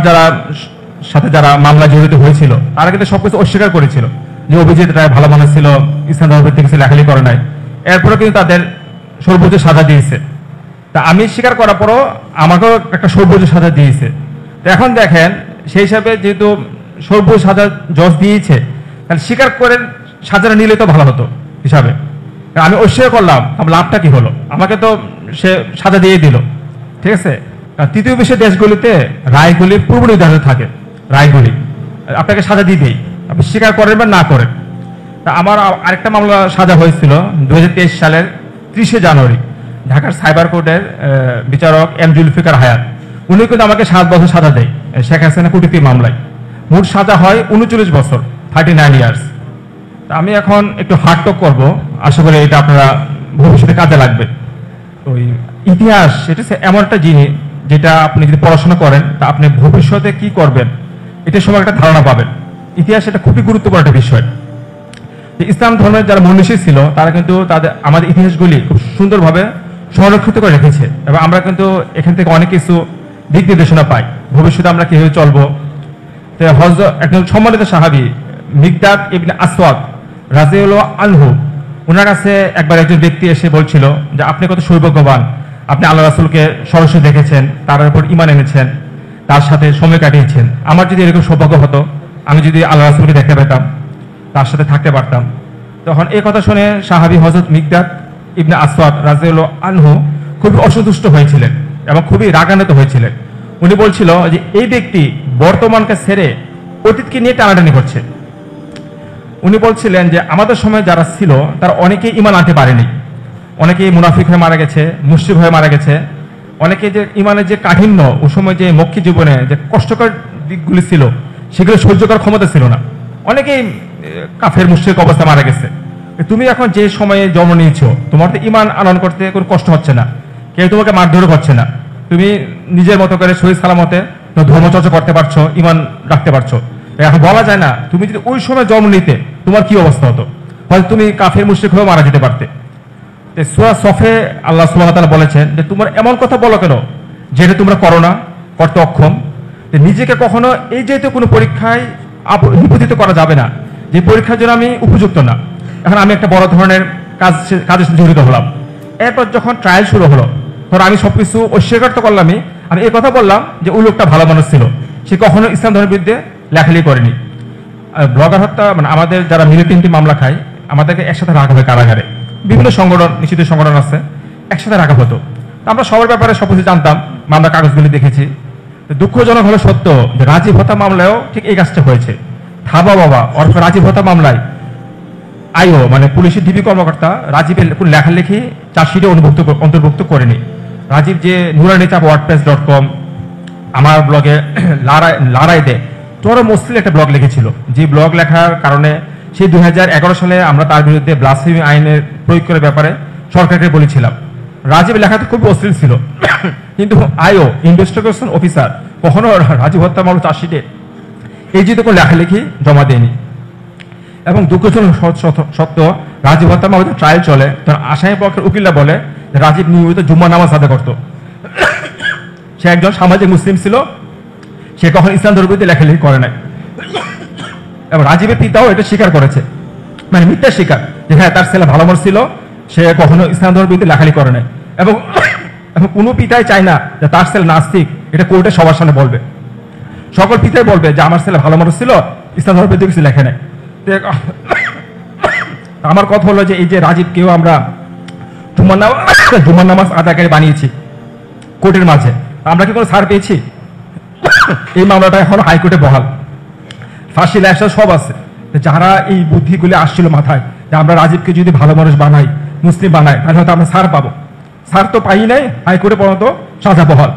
যারা মামলা জড়িত হয়েছিল তারা কিন্তু সবকিছু অস্বীকার করেছিল, যে অভিজিৎ রায় ভালো মানুষ ছিল, ইসলাম ধর্মের কিছু লেখালেখি করে নাই, এরপরে কিন্তু তাদের সর্বোচ্চ সাজা দিয়েছে। তা আমি স্বীকার করার পরও আমাকেও একটা সর্বোচ্চ সাজা দিয়েছে। তো এখন দেখেন, সেই হিসাবে যেহেতু সর্বোচ্চ সাজা জজ দিয়েছে, তাহলে স্বীকার করে সাজাটা নিলে তো ভালো হতো হিসাবে। আমি অস্বীকার করলাম, আমার লাভটা কি হলো? আমাকে তো সে সাজা দিয়ে দিল, ঠিক আছে। তৃতীয় বিশ্বের দেশগুলিতে রায়গুলি পূর্ব নির্ধারিত থাকে, রায়গুলি আপনাকে সাজা দিবেই, আপনি স্বীকার করেন বা না করেন। তা আমার আরেকটা মামলা সাজা হয়েছিল 2023 সালের 30 জানুয়ারি, ঢাকার সাইবার কোর্টের বিচারক এম জুলফিকার হায়াত। উনি কিন্তু আমাকে 7 বছর সাজা দেয় শেখ হাসিনা কূটনীতি মামলায়। মোট সাজা হয় 39 বছর, 39 ইয়ার্স। আমি এখন একটু হার্ড টক করবো, আশা করি এটা আপনারা ভবিষ্যতে কাজে লাগবে। ওই ইতিহাস এটা এমন একটা জিনিস যেটা আপনি যদি পড়াশোনা করেন তা আপনি ভবিষ্যতে কি করবেন এটার সময় একটা ধারণা পাবেন। ইতিহাস এটা খুবই গুরুত্বপূর্ণ একটা বিষয়। ইসলাম ধর্মের যারা মনীষী ছিল তারা কিন্তু আমাদের ইতিহাসগুলি খুব সুন্দরভাবে সংরক্ষিত করে রেখেছে, এবং আমরা কিন্তু এখান থেকে অনেক কিছু দিক নির্দেশনা পাই ভবিষ্যতে আমরা কিভাবে চলবো। একজন সম্মানিত সাহাবী মিকদাদ ইবনে আসওয়াদ রাদিয়াল্লাহু আনহু, ওনার কাছে একবার একজন ব্যক্তি এসে বলছিল যে আপনি কত সৌভাগ্যবান, আপনি আল্লাহ রাসূলকে সরাসরি দেখেছেন, তার উপর ঈমান এনেছেন, তার সাথে সময় কাটিয়েছেন। আমার যদি এরকম সৌভাগ্য হতো, আমি যদি আল্লাহ রাসূলকে দেখতে পেতাম, তার সাথে থাকতে পারতাম। তখন এই কথা শুনে সাহাবী হযরত মিকদাদ ইবনে আসওয়াদ রাদিয়াল্লাহু আনহু খুবই অসন্তুষ্ট হয়েছিলেন এবং খুবই রাগান্বিত হয়েছিলেন। উনি বলছিল যে এই ব্যক্তি বর্তমানকে ছেড়ে অতীতকে নিয়ে টানাটানি করছে। উনি বলছিলেন যে আমাদের সময় যারা ছিল তারা অনেকেই ঈমান আনতে পারেনি, অনেকেই মুনাফিক হয়ে মারা গেছে, মুশরিক হয়ে মারা গেছে, অনেকে যে ঈমানের যে কাঠিন্য ওই সময় যে মক্কি জীবনে যে কষ্টকর দিকগুলি ছিল সেগুলো সহ্য করার ক্ষমতা ছিল না, অনেকেই কাফের মুশরিক অবস্থায় মারা গেছে। তুমি এখন যে সময়ে জন্ম নিয়েছো তোমার তো ঈমান আনয়ন করতে কোনো কষ্ট হচ্ছে না, কেউ তোমাকে মারধরও করছে না, তুমি নিজের মতো করে সহি সালামতে ধর্মচর্চা করতে পারছো, ঈমান রাখতে পারছো। এখন বলা যায় না তুমি যদি ওই সময় জন্ম নিতে তোমার কি অবস্থা হতো, হয়তো তুমি কাফের মুশরিক হয়ে মারা যেতে পারতে। সূরা সফে আল্লাহ সুবহানাহু ওয়া তাআলা বলেছেন যে তোমার এমন কথা বলো কেন যেটা তোমরা করো না, করতে অক্ষম। নিজেকে কখনো এই যেহেতু কোনো পরীক্ষায় নিবেদিত করা যাবে না যে পরীক্ষার জন্য আমি উপযুক্ত না। এখন আমি একটা বড় ধরনের কাজের সাথে জড়িত হলাম, এরপর যখন ট্রায়াল শুরু হলো ধর আমি সবকিছু অস্বীকার তো করলামই, আমি এই কথা বললাম যে ওই লোকটা ভালো মানুষ ছিল, সে কখনো ইসলাম ধর্মের বিরুদ্ধে লেখালেখি করেনি। ব্লগার হত্যা মানে আমাদের যারা মিলিটেন্টি মামলা খায় আমাদেরকে একসাথে রাখা হয় কারাগারে, বিভিন্ন সংগঠন নিষিদ্ধ সংগঠন আছে, একসাথে রাখা হতো। আমরা সবার ব্যাপারে সব কিছু জানতাম, মামলা কাগজগুলি দেখেছি। দুঃখজনক হলো সত্য যে রাজীব হত্যা মামলায়ও ঠিক এই কাজটা হয়েছে। থাবা বাবা অর্থ রাজীব হত্যা মামলায় আইও মানে পুলিশের ডিবি কর্মকর্তা রাজীবের কোনো লেখালেখি চার্জশিটে অন্তর্ভুক্ত করেনি। রাজীব যে নুরানিচাপ wordpress.com আমার ব্লগে লড়াই দে চরম অশ্লীল একটা ব্লগ লিখেছিল, যে ব্লগ লেখার কারণে সেই 2011 সালে আমরা তার বিরুদ্ধে ব্লাসফেমি আইনের প্রয়োগ করার ব্যাপারে সরকারকে বলেছিলাম। রাজীবের লেখা তো খুব অশ্লীল ছিল, কিন্তু আইও ইনভেস্টিগেশন অফিসার কখনো রাজীব হত্যা মামলা চার্জশিটে এই যে কোনো লেখালেখি জমা দেয়নি। এবং দুঃখজনক সত্য রাজীব হত্যা মামলাতে ট্রায়াল চলে, তখন আসামি পক্ষের উকিলরা বলে রাজীব নিয়মিত জুম্মা নামাজ আদায় করত, সে একজন সামাজিক মুসলিম ছিল, সে কখন ইসলাম ধর্মের বিরুদ্ধে লেখালেখি করে নাই। এবং রাজীবের পিতাও এটা স্বীকার করেছে, মানে মিথ্যা স্বীকার যে হ্যাঁ তার ছেলে ভালো মানুষ ছিল, সে কখনো ইসলাম ধর্মের বিরুদ্ধে লেখালেখি করে নাই। এবং কোনো পিতাই চায় না যে তার ছেলে নাস্তিক এটা কোর্টে সবার সামনে বলবে, সকল পিতাই বলবে যে আমার ছেলে ভালো মানুষ ছিল, ইসলাম ধর্মের বিরুদ্ধে কিছু লেখে নাই। আমার কথা হলো যে এই যে রাজীবকেও আমরা জুমার নামাজ আদায়কারী বানিয়েছি কোর্টের মাঝে, আমরা কি কোনো ছাড় পেয়েছি? এই মামলাটা এখন হাইকোর্টে বহাল, ফাঁসি লাশ সব আছে। যারা এই বুদ্ধিগুলি আসছিল মাথায় যে আমরা রাজীবকে যদি ভালো মানুষ বানাই, মুসলিম বানাই, তাহলে হয়তো আমরা ছাড় পাবো, ছাড় তো পাই নাই, হাইকোর্টে পর্যন্ত সাজা বহাল।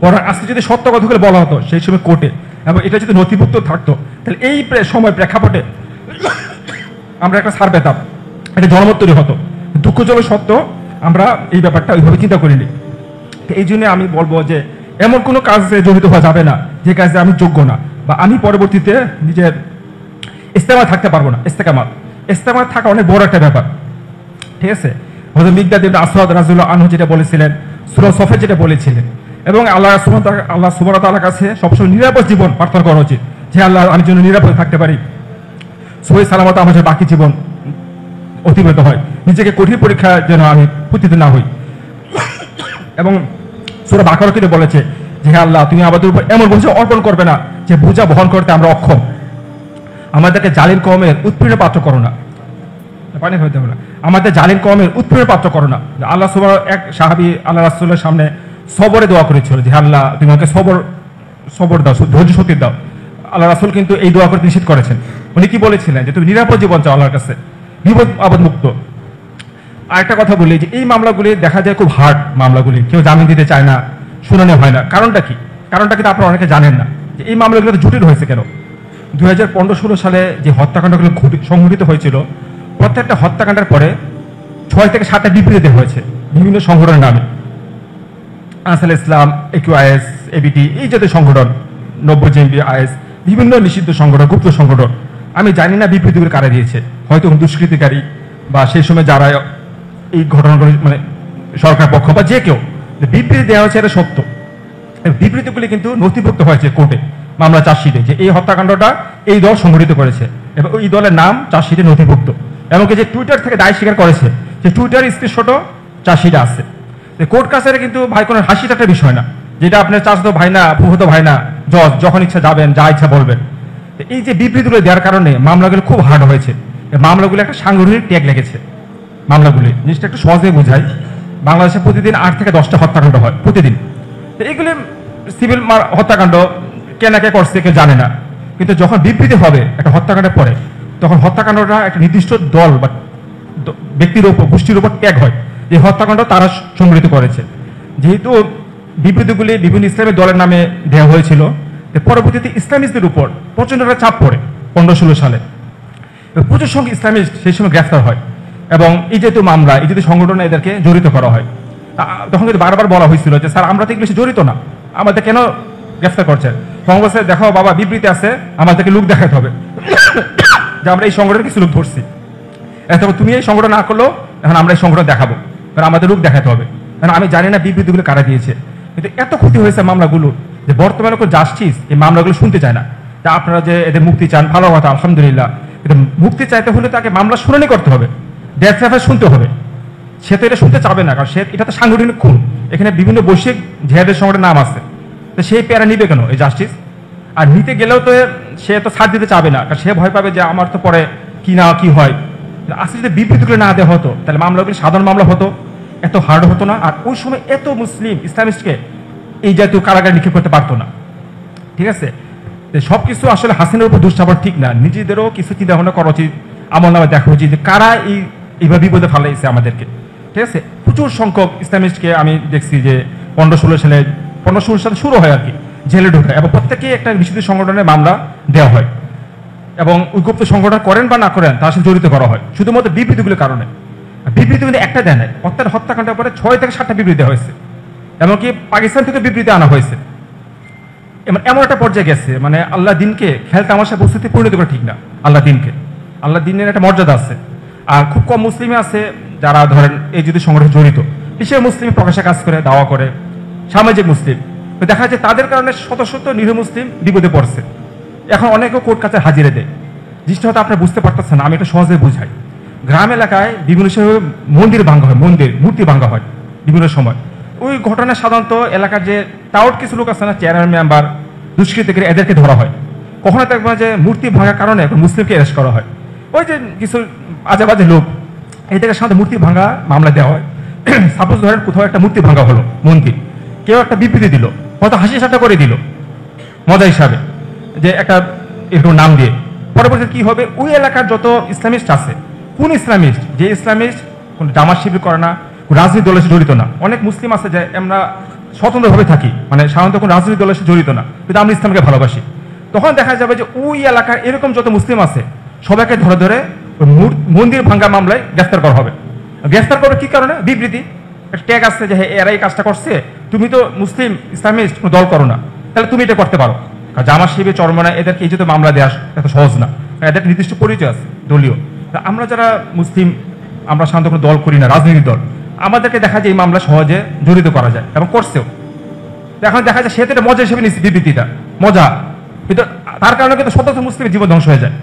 ওরা আজকে যদি সত্য কথাগুলো বলা হতো সেই সময় কোর্টে, এবং এটা যদি নথিভুক্ত থাকতো, তাহলে এই সময় প্রেক্ষাপটে আমরা একটা ছাড় পেতাম, একটা জনমত তৈরি হতো। দুঃখজনক সত্য আমরা এই ব্যাপারটা ওইভাবে চিন্তা করিনি। এই জন্য আমি বলবো যে এমন কোনো কাজে জড়িত হওয়া যাবে না যে কাজে আমি যোগ্য না, বা আমি পরবর্তীতে নিজের ইস্তেমায় থাকতে পারবো না। ইস্তেমায় থাকা অনেক বড় একটা ব্যাপার, ঠিক আছে? হযরত মিকদাদ ইবনে আসওয়াদ রাদিয়াল্লাহু আনহু যেটা বলেছিলেন, সূরা সফে যেটা বলেছিলেন, এবং আল্লাহ সুবহানাহু ওয়া তাআলার কাছে সবসময় নিরাপদ জীবন প্রার্থনা করা উচিত, যে আল্লাহ আমি যেন নিরাপদ থাকতে পারি, সহি সালামত আমার বাকি জীবন অতিবাহিত হয়, নিজেকে কঠিন পরীক্ষা যেন আমি পতিত না হই। এবং সূরা বাকারা থেকে বলেছে যে হে আল্লাহ তুমি আমাদের উপর এমন বোঝা অর্পণ করবে না যে বোঝা বহন করতে আমরা অক্ষম, আমাদেরকে জালিম কওমের উৎপীড়নের পাত্র করো না, পানি হইতে হবে না, আমাদের জালিম কওমের উৎপীড়নের পাত্র করো না। আল্লাহ সুবহানাহু এক সাহাবী আল্লাহ রাসূলের সামনে সবরে দোয়া করেছিল যে আল্লাহ তুমি আমাকে সবর দাও, ধৈর্য শক্তি দাও। আল্লাহ রাসূল কিন্তু এই দোয়া করতে নিষেধ করেছেন। উনি কি বলেছিলেন যে তুমি নিরাপদ জীবন চাও আল্লাহর কাছে, বিপদ আপদ মুক্ত। আর একটা কথা বলি যে এই মামলাগুলি দেখা যায় খুব হার্ড মামলাগুলি, কেউ জামিন দিতে চায় না, শুনানি হয় না। কারণটা কি? কারণটা কিন্তু আপনারা অনেকে জানেন না যে এই মামলাগুলো জটিল হয়েছে কেন। 2015-16 সালে যে হত্যাকাণ্ডগুলো সংঘটিত হয়েছিল, প্রত্যেকটা হত্যাকাণ্ডের পরে 6 থেকে 7টা বিবৃতি হয়েছে বিভিন্ন সংগঠনের নামে, আনসার ইসলাম, AQIS, ABT, এই জাতীয় সংগঠন, 90 জেএমবি, IS, বিভিন্ন নিষিদ্ধ সংগঠন, গুপ্ত সংগঠন। আমি জানি না বিবৃতিগুলো কারা দিয়েছে, হয়তো দুষ্কৃতিকারী বা সেই সময় যারা এই ঘটনাগুলো মানে সরকার পক্ষ বা যে কেউ বিবৃতি দেওয়া হয়েছে, এটা সত্য। বিবৃতিগুলি কিন্তু নথিভুক্ত হয়েছে কোর্টে মামলা চার্জশিটে যে এই হত্যাকাণ্ডটা এই দল সংঘটিত করেছে, এবং ওই দলের নাম চার্জশিটে নথিভুক্ত। এমনকি যে টুইটার থেকে দায় স্বীকার করেছে যে টুইটার স্ক্রিনশটও চার্জশিটে আছে। কোর্ট কাছারে কিন্তু ভাই কোনো হাসির একটা বিষয় না, যেটা আপনার চাচাতো ভাই না, ফুফাতো ভাই না, জজ যখন ইচ্ছা যাবেন, যা ইচ্ছা বলবেন। এই যে বিবৃতিগুলো দেওয়ার কারণে মামলাগুলো খুব হার্ড হয়েছে, মামলাগুলো একটা সাংগঠনিক ট্যাগ লেগেছে। মামলাগুলি জিনিসটা একটু সহজে বোঝাই, বাংলাদেশে প্রতিদিন 8 থেকে 10টা হত্যাকাণ্ড হয় প্রতিদিন। এইগুলি সিভিল হত্যাকাণ্ড কে না কে করছে কেউ জানে না, কিন্তু যখন বিবৃতি হবে একটা হত্যাকাণ্ডের পরে, তখন হত্যাকাণ্ডটা একটা নির্দিষ্ট দল বা ব্যক্তির উপর, গোষ্ঠীর উপর ট্যাগ হয় যে হত্যাকাণ্ড তারা সংগঠিত করেছে। যেহেতু বিবৃতিগুলি বিভিন্ন ইসলামী দলের নামে দেওয়া হয়েছিল, পরবর্তীতে ইসলামিস্টদের উপর প্রচন্ড একটা চাপ পড়ে 15-16 সালে। প্রচুর সংখ্যক ইসলামিস্ট সেই সময় গ্রেফতার হয়, এবং এই যেহেতু মামলা, এই যেহেতু সংগঠনে এদেরকে জড়িত করা হয়, তখন কিন্তু বারবার বলা হয়েছিল যে স্যার আমরা তো এগুলো জড়িত না, আমাদের কেন গ্রেফতার করছে? তখন বলছে দেখো বাবা, বিবৃতি আছে, আমাদেরকে লোক দেখাতে হবে যে আমরা এই সংগঠনের কিছু লোক ধরছি, তবে তুমি এই সংগঠন না করলেও এখন আমরা এই সংগঠন দেখাবো, কারণ আমাদের লোক দেখাতে হবে। কারণ আমি জানি না বিবৃতিগুলো কারা দিয়েছে, কিন্তু এত ক্ষতি হয়েছে মামলাগুলো যে বর্তমানে কোনো জাস্টিস এই মামলাগুলো শুনতে চায় না। তা আপনারা যে এদের মুক্তি চান, ভালো কথা, আলহামদুলিল্লাহ, কিন্তু মুক্তি চাইতে হলে তাকে মামলা শুনানি করতে হবে, ডেথ এফআইআর শুনতে হবে। সে তো এটা শুনতে চাবে না, কারণ সে এটা তো সাংগঠনিক খুন, এখানে বিভিন্ন বৈশ্বিক জেহাদের সংগঠনের নাম আছে, তো সেই প্যারা নিবে কেন এই জাস্টিস? আর নিতে গেলেও তো সে তো ছাড় দিতে চাবে না, কারণ সে ভয় পাবে যে আমার তো পরে কি না কি হয়। আসলে যদি বিবৃতিগুলো না দেওয়া হতো তাহলে মামলাগুলি সাধারণ মামলা হতো, এত হার্ড হতো না, আর ওই সময় এত মুসলিম ইসলামিস্টকে এই জাতীয় কারাগারে নিক্ষেপ করতে পারতো না। ঠিক আছে, সবকিছু আসলে হাসিনার উপর দুষ্টাবার ঠিক না, নিজেদেরও কিছু চিন্তা ভাবনা করা উচিত, আমল নামে দেখা উচিত যে কারা এইভাবে বিপদে ফেলাইছে আমাদেরকে। ঠিক আছে, প্রচুর সংখ্যক ইসলামিস্টকে আমি দেখছি যে 15-16 সালে শুরু হয় আর কি, জেলে ঢোকে, এবং প্রত্যেকেই একটা নিষিদ্ধ সংগঠনের মামলা দেওয়া হয়, এবং উদ্গুপ্ত সংগঠন করেন বা না করেন তার সাথে জড়িত করা হয় শুধুমাত্র বিবৃতিগুলির কারণে। বিবৃতি কিন্তু একটা দেয় নাই, অর্থাৎ হত্যাকাণ্ডের পরে 6 থেকে 7টা বিবৃতি দেওয়া হয়েছে, এমনকি পাকিস্তান থেকে বিবৃতি আনা হয়েছে। এমন একটা পর্যায়ে গেছে, মানে আল্লাহ দিনকে খেল তামাশা বস্তুতে পরিণত করা ঠিক না। আল্লাহ দিনের একটা মর্যাদা আছে, আর খুব কম মুসলিমে আছে যারা ধরেন এই যদি সংগঠনে জড়িত, বিশেষ মুসলিম প্রকাশে কাজ করে, দাওয়া করে, সামাজিক মুসলিম, তো দেখা যাচ্ছে তাদের কারণে শত শত নিরীহ মুসলিম বিপদে পড়ছে। এখন অনেকেও কোর্ট কাছে হাজিরে দেয়, জিনিসটা হয়তো আপনারা বুঝতে পারতেছেন না, আমি এটা সহজে বুঝাই। গ্রাম এলাকায় বিভিন্ন সময় মন্দির ভাঙা হয়, মূর্তি ভাঙা হয় বিভিন্ন সময়। ওই ঘটনা সাধারণত এলাকার যে টাউট কিছু লোক আছে না, চেয়ারম্যান মেম্বার, দুষ্কৃতিকারী, এদেরকে ধরা হয়। কখনো দেখবেন যে মূর্তি ভাঙার কারণে মুসলিমকে অ্যারেস্ট করা হয়, ওই যে কিছু আজে বাজে লোক, এদেরকে সাথে মূর্তি ভাঙা মামলা দেওয়া হয়। সাপোজ ধরেন কোথাও একটা মূর্তি ভাঙা হলো, মন্দির, কেউ একটা বিবৃতি দিল, হয়তো হাসি ঠাট্টা করে দিল মজা হিসাবে, যে একটা এরকম নাম দিয়ে, পরবর্তীতে কি হবে, ওই এলাকার যত ইসলামিস্ট আছে, কোন ইসলামিস্ট, যে ইসলামিস্ট কোন জামাত শিবির করে না, রাজনৈতিক দলের সাথে জড়িত না, অনেক মুসলিম আছে যে আমরা স্বতন্ত্রভাবে থাকি, মানে সাধারণত কোন রাজনৈতিক দলের সাথে জড়িত না, কিন্তু আমরা ইসলামকে ভালোবাসি, তখন দেখা যাবে যে ওই এলাকার এরকম যত মুসলিম আছে সবাইকে ধরে ধরে মন্দির ভাঙ্গা মামলায় গ্রেফতার করা হবে। গ্রেফতার করবে কি কারণে? বিবৃতি, ট্যাগ আসছে যে এরা এই কাজটা করছে, তুমি তো মুসলিম ইসলামিস্ট কোনো দল করো না, তাহলে তুমি এটা করতে পারো। জামাত শিবির, চরমনা, এদেরকে এই যেহেতু মামলা দেওয়া এত সহজ না, এদের নির্দিষ্ট পরিচয় আছে দলীয়। আমরা যারা মুসলিম, আমরা সাধারণত কোনো দল করি না, রাজনৈতিক দল, আমাদেরকে দেখা যায় এই মামলা সহজে জড়িত করা যায়, এবং করছেও। এখন দেখা যায় সে তো এটা মজা হিসেবে নিচ্ছে, বিবৃতিটা মজা, কিন্তু তার কারণে কিন্তু শত শত মুসলিমের জীবন ধ্বংস হয়ে যায়।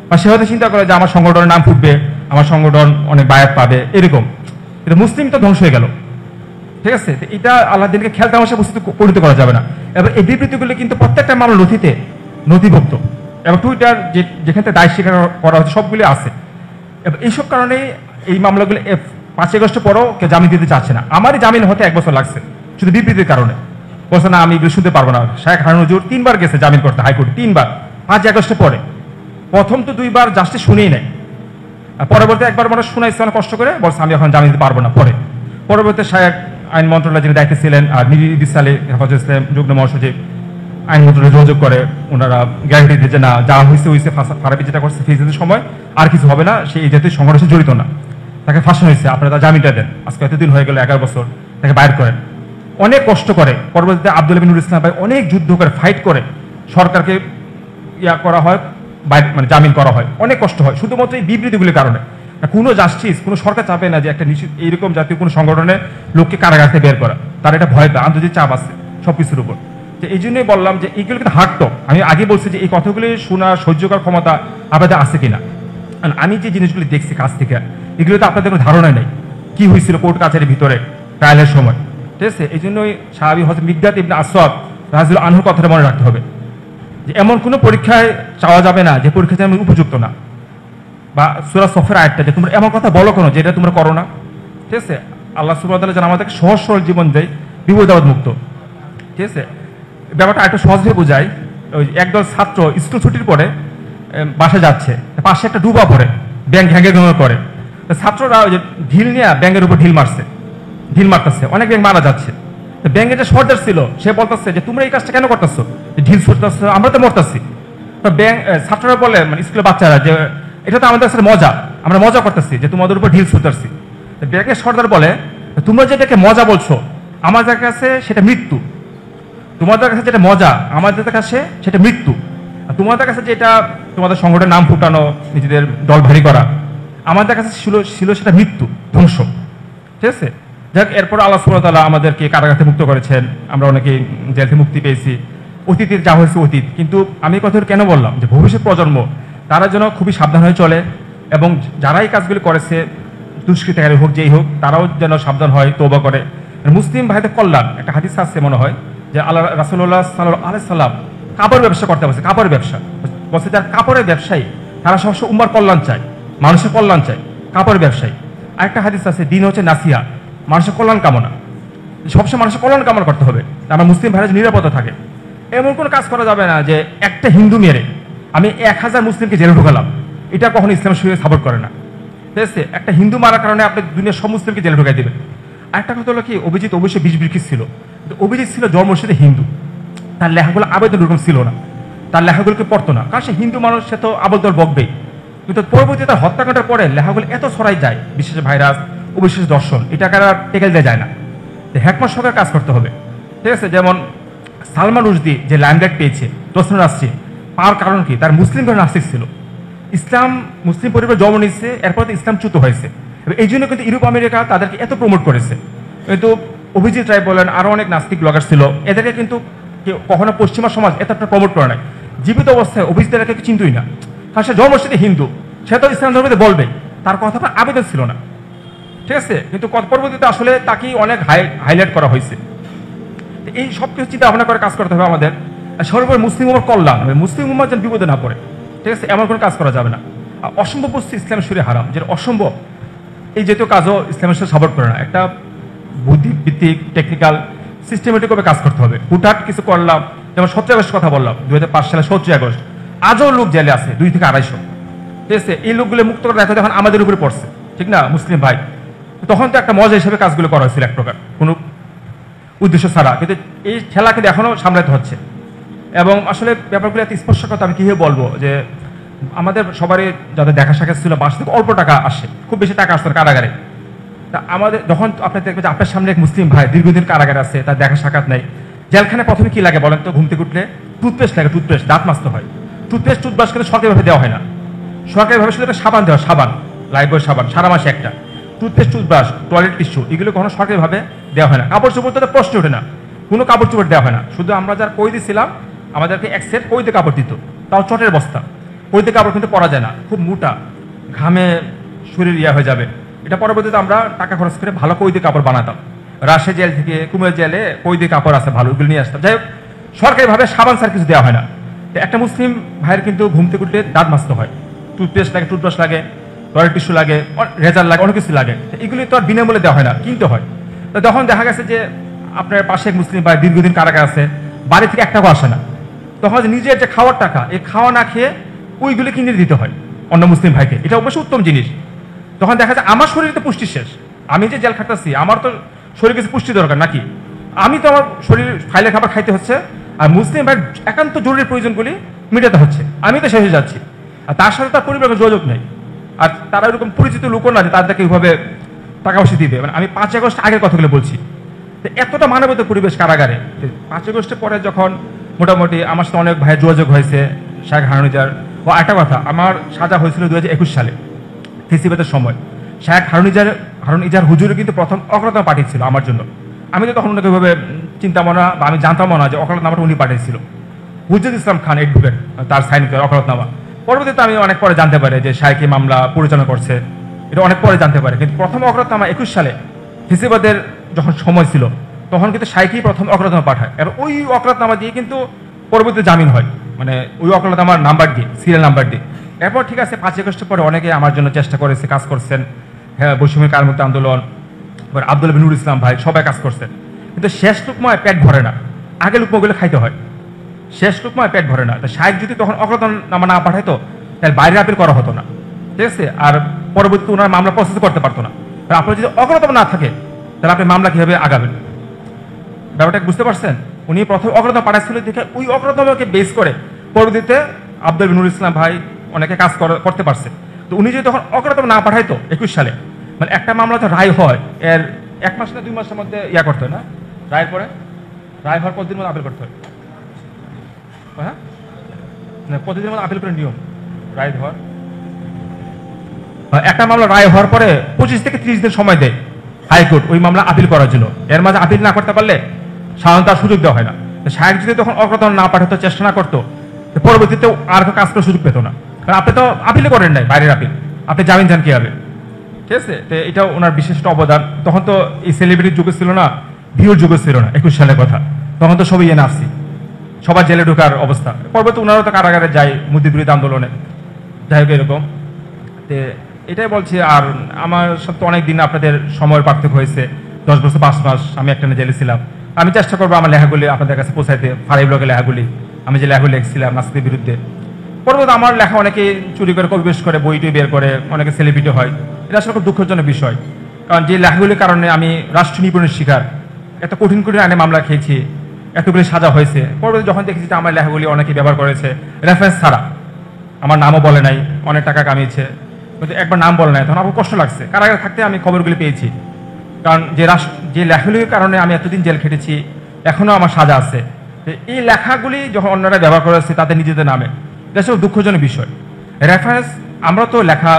বা সে হয়তো চিন্তা করে যে আমার সংগঠনের নাম ফুটবে, আমার সংগঠন অনেক বায়াত পাবে, এরকম, কিন্তু মুসলিম তো ধ্বংস হয়ে গেল। ঠিক আছে, এটা আল্লাহ দিনকে খেয়াল তামাশা বস্তুতে পরিণত করা যাবে না। এবার এই বিবৃতিগুলো কিন্তু প্রত্যেকটা মামলা নথিতে নথিভুক্ত, এবং টুইটার যেখান থেকে দায় স্বীকার করা হচ্ছে সবগুলি আছে। এবার এইসব কারণে এই মামলাগুলো 5 আগস্ট পরও কেউ জামিন দিতে চাচ্ছে না। আমারই জামিন হতে 1 বছর লাগছে শুধু বিবৃতির কারণে, বলছে না আমি এগুলো শুনতে পারবো না। শেখ হারুন হুজুর 3 বার গেছে জামিন করতে হাইকোর্টে, 3 বার 5 আগস্টের পরে। প্রথম তো 2 বার জাস্টিস শুনেই নেয়, পরবর্তী একবার মানুষ শুনাইছে অনেক কষ্ট করে, বলছে আমি এখন জামিন দিতে পারবো না। পরবর্তী শেখ আইন মন্ত্রণালয় যিনি দায়িত্বে ছিলেন, আর নিরিদিস আলী হেফাজত ইসলাম যুগ্ম মহাসচিব, আইন মন্ত্রণালয় যোগাযোগ করে, ওনারা গ্যারান্টি দিয়ে যে না যা হয়েছে ফারাবি যেটা করছে ফিজের সময় আর কিছু হবে না, সে এই জাতীয় সংঘর্ষে জড়িত না, তাকে ফাঁসানো হয়েছে, আপনারা তার জামিনটা দেন। আজকে এতদিন হয়ে গেল, 11 বছর, তাকে বাইর করেন। অনেক কষ্ট করে পরবর্তীতে আব্দুল নুরুল ইসলাম ভাই অনেক যুদ্ধ করে ফাইট করে সরকারকে করা হয়, মানে জামিন করা হয়, অনেক কষ্ট হয় শুধুমাত্র এই বিবৃতিগুলির কারণে। কোনো জাস্টিস, কোনো সরকার চাপে না যে একটা নিশ্চিত এইরকম জাতীয় কোনো সংগঠনের লোককে কারাগার থেকে বের করা, তার এটা ভয় পায়, আন্তর্জাতিক চাপ আছে সবকিছুর উপর। তো এই জন্যই বললাম যে এইগুলো কিন্তু হাঁটতো, আমি আগে বলছি যে এই কথাগুলি শোনা সহ্য করার ক্ষমতা আপনাদের আছে কিনা। আমি যে জিনিসগুলি দেখছি কাছ থেকে, এগুলো তো আপনাদের কোনো ধারণা নেই কি হয়েছিল কোর্ট কাছারির ভিতরে ট্রায়ালের সময়। ঠিক আছে, এই জন্যই সাহাবী হযরত মিকদাদ ইবনে আসওয়াদ রাদিয়াল্লাহু আনহুর কথাটা মনে রাখতে হবে যে এমন কোনো পরীক্ষায় চাওয়া যাবে না যে পরীক্ষাতে আমি উপযুক্ত না, বা সূরা সফের আয়াতটা যে তোমরা এমন কথা বলো কেন যেটা তোমরা করো না। ঠিক আছে, আল্লাহ সুবহানাহু ওয়া তাআলা যেন আমাদেরকে সহজ সরল জীবন দেয়, বিপদ আপদ মুক্ত। ঠিক আছে, ব্যাপারটা একটু সহজভাবে বোঝাই। ওই একদল ছাত্র স্কুল ছুটির পরে বাসা যাচ্ছে, পাশে একটা ডুবা পড়ে, ব্যাংক ঘ্যাঙ্গে করে। ছাত্ররা ওই যে ঢিল নিয়ে ব্যাংকের উপর ঢিল মারতেছে, অনেক ব্যাংক মারা যাচ্ছে। ব্যাংকের যে সর্দার ছিল সে বলতেছে যে তোমরা এই কাজটা কেন করতেছো, ঢিল ছুটতেছো, আমরা তো মরতেছি। তো ব্যাংক ছাত্ররা বলে, মানে স্কুলের বাচ্চারা, যে এটা তো আমাদের সাথে মজা, আমরা মজা করতেছি যে তোমাদের উপর ঢিল ছুটতেছি। ব্যাংকের সর্দার বলে তোমরা যেটাকে মজা বলছো আমাদের কাছে সেটা মৃত্যু, তোমাদের কাছে যেটা মজা আমাদের কাছে সেটা মৃত্যু, আর তোমাদের কাছে যেটা তোমাদের সংগঠনের নাম ফুটানো, নিজেদের দল ভারী করা, আমাদের কাছে ছিল সেটা মৃত্যু, ধ্বংস। ঠিক আছে, যাক, এরপর আল্লাহ সুবহানাহু ওয়া তাআলা আমাদেরকে কারাগার থেকে মুক্ত করেছেন, আমরা অনেকে জেল থেকে মুক্তি পেয়েছি। অতীতের যা হয়েছে অতীত, কিন্তু আমি কথা কেন বললাম যে ভবিষ্যৎ প্রজন্ম তারা যেন খুবই সাবধান হয়ে চলে, এবং যারা এই কাজগুলি করেছে, দুষ্কৃতকারী হোক যেই হোক, তারাও যেন সাবধান হয়, তওবা করে। মুসলিম ভাইদের কল্যাণ, একটা হাদিস আছে মনে হয় যে আল্লাহ রাসূলুল্লাহ সাল্লাল্লাহু আলাইহি সাল্লাম কাপড় ব্যবসা করতে বলছে, কাপড়ের ব্যবসা বলছে, যারা কাপড়ের ব্যবসায়ী তারা সবসময় উম্মার কল্যাণ চায়, মানুষের কল্যাণ চায়, কাপড় ব্যবসায়ী। আরেকটা হাদিস আছে, দিন হচ্ছে নাসিহা, মানুষের কল্যাণ কামনা, সবসময় মানুষের কল্যাণ কামনা করতে হবে, আমার মুসলিম ভাইরা নিরাপদে থাকে। এমন কোনো কাজ করা যাবে না যে একটা হিন্দু মেরে আমি 1000 মুসলিমকে জেলে ঢুকালাম, এটা কখনো ইসলামের শরীরে সাপোর্ট করে না। ঠিক আছে, একটা হিন্দু মারার কারণে আপনি দুনিয়ার সব মুসলিমকে জেলে ঢুকাই দেবেন। আরেকটা কথা হলো কি, অভিজিৎ অবশ্যই বিষ ছিল, কিন্তু অভিজিৎ ছিল জন্মসূত্রে হিন্দু, তার লেখাগুলো আবেদন এরকম ছিল না, তার লেখাগুলোকে পড়তো না, কারণ সে হিন্দু মানুষ, সে তো আবল দল বকবেই। কিন্তু পরবর্তীতে তার হত্যাকাণ্ডের পরে লেখাগুলো এত ছড়াই যায়, বিশেষ ভাইরাস, অবিশ্বাস দর্শন, এটাকে আর টেকেল দেওয়া যায় না, হ্যাকমার সরকার কাজ করতে হবে। ঠিক আছে, যেমন সালমান রুশদি যে লাইমলাইট পেয়েছে দর্শন রাষ্ট্রে, পাওয়ার কারণ কি, তার মুসলিম ঘরে নাস্তিক ছিল, ইসলাম মুসলিম পরিবার জন্ম নিচ্ছে, এরপর ইসলাম চ্যুত হয়েছে, এই জন্য কিন্তু ইউরোপ আমেরিকা তাদেরকে এত প্রমোট করেছে। কিন্তু অভিজিৎ রায় বলেন, আরো অনেক নাস্তিক ব্লগার ছিল, এদেরকে কিন্তু কখনো পশ্চিমা সমাজ এতটা প্রমোট করে নাই। জীবিত অবস্থায় অভিজিৎ রায়কে চিন্তুই না, কারণ সে জন্মসূত্রে হিন্দু, সে তো ইসলাম ধর্মে বলবে, তার কথা কোনো আবেদন ছিল না। ঠিক আছে, কিন্তু পরবর্তীতে আসলে তাকেই অনেক হাইলাইট করা হয়েছে। এই সব কিছু চিন্তা ভাবনা করে কাজ করতে হবে আমাদের। সর্বোপরি মুসলিম উম্মার কল্যাণ, মুসলিম উম্মার যেন বিপদে না পড়ে। ঠিক আছে, এমন কোনো কাজ করা যাবে না। অসম্ভব বস্তু ইসলামের শরীরে হারাম, যেটা অসম্ভব এই জাতীয় কাজও ইসলামের সাথে সাপোর্ট করে না। একটা বুদ্ধিভিত্তিক, টেকনিক্যাল, সিস্টেমেটিকভাবে কাজ করতে হবে। হুটহাট কিছু করলাম, যেমন 17 আগস্ট কথা বললাম, 2005 সালে 17 আগস্ট, আজও লোক জেলে আছে 2 থেকে 250। ঠিক আছে, এই লোকগুলো মুক্ত করে দেখা এখন আমাদের উপরে পড়ছে, ঠিক না মুসলিম ভাই? তখন তো একটা মজা হিসেবে কাজগুলো করা হয়েছিল এক প্রকার, কোনো উদ্দেশ্য ছাড়া, কিন্তু এই খেলা কিন্তু এখনো সামলাতে হচ্ছে। এবং আসলে ব্যাপারগুলো এত স্পর্শকতা আমি কীভাবে বলবো, যে আমাদের সবারই যাদের দেখা সাক্ষাৎ ছিল, বাসা থেকে অল্প টাকা আসে, খুব বেশি টাকা আসতো কারাগারে। তা আমাদের যখন আপনি দেখবেন যে আপনার সামনে এক মুসলিম ভাই দীর্ঘদিন কারাগারে আছে, তার দেখা সাক্ষাৎ নেই, জেলখানে প্রথমে কি লাগে বলেন তো? ঘুম থেকে উঠলে টুথপেস্ট লাগে, টুথপেস্ট, দাঁত মাজতে হয়, টুথপেস্ট টুথব্রাশ কিন্তু সরকারিভাবে দেওয়া হয় না, সরকারিভাবে শুধু একটা সাবান দেওয়া, সাবান, লাইফবয় সাবান, সারা মাসে একটা, টুথপেস্ট, টুথব্রাশ, টয়লেট টিস্যু, এগুলো কখনো সরকারিভাবে দেওয়া হয় না। কাপড় চোপড় তো প্রশ্ন ওঠে না, কোনো কাপড় চোপড় দেওয়া হয় না। শুধু আমরা যারা কয়েদি ছিলাম আমাদেরকে এক সেট কইতে কাপড় দিত, তাও চটের বস্তা। কইতে কাপড় কিন্তু পরা যায় না, খুব মোটা, ঘামে শরীর হয়ে যাবে। এটা পরবর্তীতে আমরা টাকা খরচ করে ভালো কইতে কাপড় বানাতাম, রাজশাহী জেল থেকে কুমিল্লা জেলে কইতে কাপড় আছে ভালো, ওগুলো নিয়ে আসতাম। যাই হোক, সরকারিভাবে সাবান সার কিছু দেওয়া হয় না। একটা মুসলিম ভাইয়ের কিন্তু ঘুম থেকে উঠলে দাঁত মাজতে হয়, টুথপেস্ট লাগে, টুথব্রাশ লাগে, টয়লেট টিস্যু লাগে, রেজার লাগে, অনেক কিছু লাগে। এগুলি তো আর বিনামূল্যে দেওয়া হয় না, কিনতে হয়। তো তখন দেখা গেছে যে আপনার পাশে এক মুসলিম ভাই দীর্ঘদিন কারাগারে আছে, বাড়ি থেকে 1 টাকাও আসে না, তখন নিজের যে খাওয়ার টাকা, এই খাওয়া না খেয়ে ওইগুলি কিনে দিতে হয় অন্য মুসলিম ভাইকে। এটা অবশ্যই উত্তম জিনিস। তখন দেখা যায় আমার শরীরে তো পুষ্টি শেষ, আমি যে জেল খাটতেছি আমার তো শরীরে কিছু পুষ্টি দরকার নাকি, আমি তো আমার শরীর ফাইলের খাবার খাইতে হচ্ছে, আর মুসলিম ভাই একান্ত জরুরি প্রয়োজনগুলি মেটাতে হচ্ছে, আমি তো শেষ হয়ে যাচ্ছি, আর তার সাথে তার পরিবারের যোগাযোগ নেই। আর তারা এরকম পরিচিত লোকও না যে তাদেরকে এইভাবে টাকা পয়সা দিবে। মানে আমি 5 আগস্ট আগের কথাগুলো বলছি, এতটা মানবতার পরিবেশ কারাগারে। 5 আগস্টের পরে যখন মোটামুটি আমার সাথে অনেক ভাইয়ের যোগাযোগ হয়েছে, শেখ হারুনিজার। ও একটা কথা, আমার সাজা হয়েছিল 2021 সালে ফেসিবাদের সময়। শেখ হারুনিজার হুজুরে কিন্তু প্রথম অকরাতনামা পাঠিয়েছিল আমার জন্য। আমি তো তখন ওনাকে ওইভাবে চিন্তা মনা বা আমি জানতামও না যে অকরাতনামাটা উনি পাঠিয়েছিল। হুজুর ইসলাম খান এডভোকেট, তার সাইন করে অকরাতনামা। পরবর্তীতে আমি অনেক পরে জানতে পারি যে শাইখ এই মামলা পরিচালনা করছে, এটা অনেক পরে জানতে পারি। কিন্তু প্রথম অকরাতনামা 21 সালে ফেসিবাদের যখন সময় ছিল, তখন কিন্তু শাইখই প্রথম অকরাতনামা পাঠায়। এবার ওই অকরাতনামা দিয়ে কিন্তু পরবর্তীতে জামিন হয়, মানে ওই অকরাতনামার নাম্বার দিয়ে, সিরিয়াল নাম্বার দিয়ে। এরপর ঠিক আছে, 5 আগস্টের পরে অনেকে আমার জন্য চেষ্টা করেছে, কাজ করছেন। হ্যাঁ, বৈষম্য কারামুক্ত আন্দোলন, আব্দুল নূর ইসলাম ভাই, সবাই কাজ করছেন। কিন্তু শেষ টুকময় পেট ভরে না। আগে লুকমাগুলো খাইতে হয়, শেষ লুকমায় পেট ভরে না। তো শায়েখ যদি তখন অগ্রতনামা না পাঠাইতো তাহলে বাইরে আপিল করা হতো না, ঠিক আছে, আর পরবর্তীতে ওনার মামলা প্রসেস করতে পারতো না। আপনার যদি অগ্রতম না থাকে তাহলে আপনি মামলা কিভাবে আগাবেন? ব্যাপারটা বুঝতে পারছেন? উনি প্রথম অগ্রতম পাঠাচ্ছিল দেখে ওই অগ্রতমকে বেস করে পরবর্তীতে আব্দুল বিনুর ইসলাম ভাই অনেকে কাজ করতে পারছে। তো উনি যদি তখন অগ্রতম না পাঠাইতো 21 সালে, মানে একটা মামলা তো রায় হয় এর 1 মাস না 2 মাসের মধ্যে করতে হয় না, রায়ের পরে রায় হওয়ার প্রতিদিন মধ্যে আপিল করতে হয়, হ্যাঁ না, প্রতিদিনের মধ্যে আপিল করে নিয়ম রায় হওয়ার। একটা মামলা রায় হওয়ার পরে 25 থেকে 30 দিন সময় দেয় হাইকোর্ট ওই মামলা আপিল করার জন্য। এর মাঝে আপিল না করতে পারলে সাধারণত আর সুযোগ দেওয়া হয় না। শায়েখ যদি তখন অগ্রতম না পাঠাতো, চেষ্টা না করতো, পরবর্তীতে আর কাজ করার সুযোগ পেতো না। কারণ আপনি তো আপিলে করেন নাই, বাইরের আপিল, আপনি জামিন চান কি হবে, ঠিক আছে? তো এটা ওনার বিশিষ্ট অবদান। তখন তো এই সেলিব্রিটির যুগ ছিল না, ভিউর যুগ ছিল না, 21 সালের কথা। তখন তো সবই এনআরসি, সবার জেলে ঢোকার অবস্থা। পরবর্তী ওনারও তো কারাগারে যায় মুদি বিরোধী আন্দোলনে, যাই হোক এরকম। তো এটাই বলছি। আর আমার সাথে অনেক দিন আপনাদের সময়ের পার্থক্য হয়েছে, 10 বছর 5 মাস আমি একটা জেলে ছিলাম। আমি চেষ্টা করবো আমার লেখাগুলি আপনাদের কাছে পৌঁছাইতে, ফারাই ব্লগের লেখাগুলি, আমি যে লেখাগুলি লিখছিলাম নাস্তির বিরুদ্ধে। পরবর্তী আমার লেখা অনেকে চুরি করে, কপি পেস্ট করে, বইটি বের করে, অনেকে সেলিব্রিটি হয়। এটা আসলে খুব দুঃখজনক বিষয়। কারণ যে লেখাগুলির কারণে আমি রাষ্ট্র নিপীড়নের শিকার, এত কঠিন কঠিন আইনে মামলা খেয়েছি, এতগুলি সাজা হয়েছে। পরবর্তী যখন দেখেছি যে আমার লেখাগুলি অনেকে ব্যবহার করেছে রেফারেন্স ছাড়া, আমার নামও বলে নাই, অনেক টাকা কামিয়েছে, কিন্তু একবার নাম বলে নাই, তখন আমার কষ্ট লাগছে। কারাগারে থাকতে আমি খবরগুলি পেয়েছি। কারণ যে লেখাগুলির কারণে আমি এতদিন জেল খেটেছি, এখনও আমার সাজা আছে। এই লেখাগুলি যখন অন্যরা ব্যবহার করেছে তাদের নিজেদের নামে, এটা সব দুঃখজনক বিষয়। রেফারেন্স আমরা তো লেখা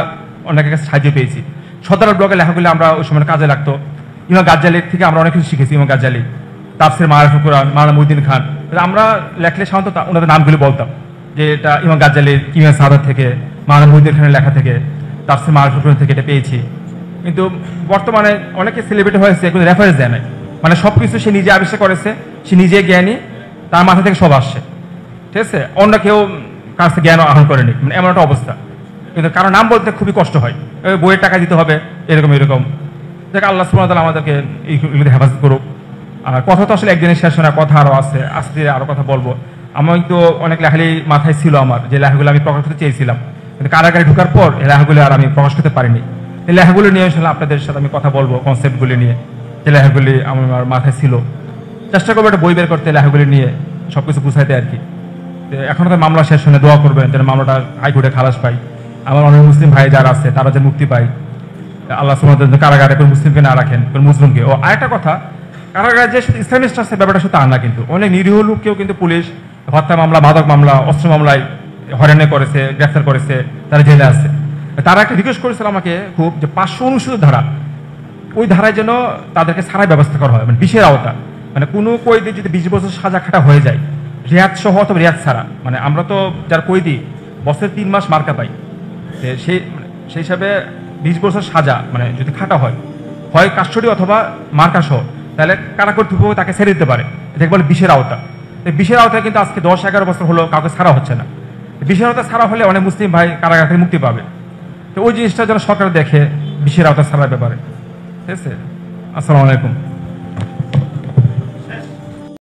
অনেকের কাছে সাহায্য পেয়েছি। সদর ব্লগের লেখাগুলি আমরা ওই সময় কাজে লাগতো। ইমাম গাজ্জালির থেকে আমরা অনেক কিছু শিখেছি। ইমাম গাজ্জালি, তাফসির মারিফুল কুরআন, মাওলানা মুহিউদ্দিন খান, আমরা লেখলে সাধারণত ওনাদের নামগুলি বলতাম যে এটা ইমাম গাজ্জালির কিমিয়া সাদাত থেকে, মাওলানা মুহিউদ্দিন খানের লেখা থেকে, তাফসির মারিফুল কুরআন থেকে এটা পেয়েছি। কিন্তু বর্তমানে অনেকে সেলিব্রিটি হয়েছে, কিন্তু রেফারেন্স দেয় নাই। মানে সব কিছু সে নিজে আবিষ্কার করেছে, সে নিজে জ্ঞানী, তার মাথা থেকে সব আসছে, ঠিক আছে? অন্য কেউ কাছ থেকে জ্ঞান আহরণ করেনি, মানে এমন একটা অবস্থা। কিন্তু কারো নাম বলতে খুবই কষ্ট হয়, বইয়ের টাকা দিতে হবে, এরকম এরকম। দেখ আল্লাহ সুবহানাহু ওয়া তাআলা আমাদেরকে এইগুলো হেফাজত করুক। আর কথা তো আসলে একদিনের শেষ হয় না, কথা আরও আছে, আস্তে আরও কথা বলবো। আমি তো অনেক লেখালি মাথায় ছিল আমার, যে লেখাগুলো আমি প্রকাশ করতে চেয়েছিলাম, কিন্তু কারাগারে ঢোকার পর এই লেখাগুলো আর আমি প্রকাশ করতে পারিনি। এই লেখাগুলো নিয়ে আসলে আপনাদের সাথে আমি কথা বলবো, কনসেপ্টগুলি নিয়ে, যে লেখাগুলি আমার মাথায় ছিল। চেষ্টা করবো একটা বই বের করতে, লেখাগুলি নিয়ে সবকিছু বুঝাইতে আর কি। এখনো তো মামলা শেষ হলে দোয়া করবেন যেন মামলাটা হাইকোর্টে খালাস পাই, আমার অনেক মুসলিম ভাই যারা আছে তারা যেন মুক্তি পায়। আল্লাহ সুবহানাহু ওয়া তাআলা কারাগারে কোনো মুসলিমকে না রাখেন, কোনো মুসলিমকে। ও আরেকটা কথা, কারাগারে যে শুধু ইসলামিস্ট আছে ব্যাপারটা শুধু তা না, কিন্তু অনেক নিরীহ লোককেও কিন্তু পুলিশ হত্যা মামলা, মাদক মামলা, অস্ত্র মামলায় হয়রানি করেছে, গ্রেফতার করেছে, তারা জেলে আছে। তারা একটা রিকোয়েস্ট করেছিল আমাকে খুব, যে 569 ধারা, ওই ধারায় যেন তাদেরকে ছাড়াই ব্যবস্থা করা হয়, মানে বিশের আওতা। মানে কোনো কয়েদি যদি 20 বছর সাজা খাটা হয়ে যায়, রেয়াত সহ অথবা রেয়াত ছাড়া, মানে আমরা তো যার কয়েদি বছরে 3 মাস মার্কা পাই, সেই হিসাবে 20 বছর সাজা মানে যদি খাটা হয়, হয় কাস্টডি অথবা মার্কা সহ, তাহলে কারাগার থেকে তাকে ছেড়ে দিতে পারে। এটাকে বলে বিশের আওতা। এই বিশের আওতায় কিন্তু আজকে 10-11 বছর হলো কাউকে ছাড়া হচ্ছে না। বিশের আওতা ছাড়া হলে অনেক মুসলিম ভাই কারাগার থেকে মুক্তি পাবে। তো ওই জিনিসটা যেন সরকার দেখে, বিশের আওতা ছাড়ার ব্যাপারে, ঠিক আছে? আসসালামু আলাইকুম।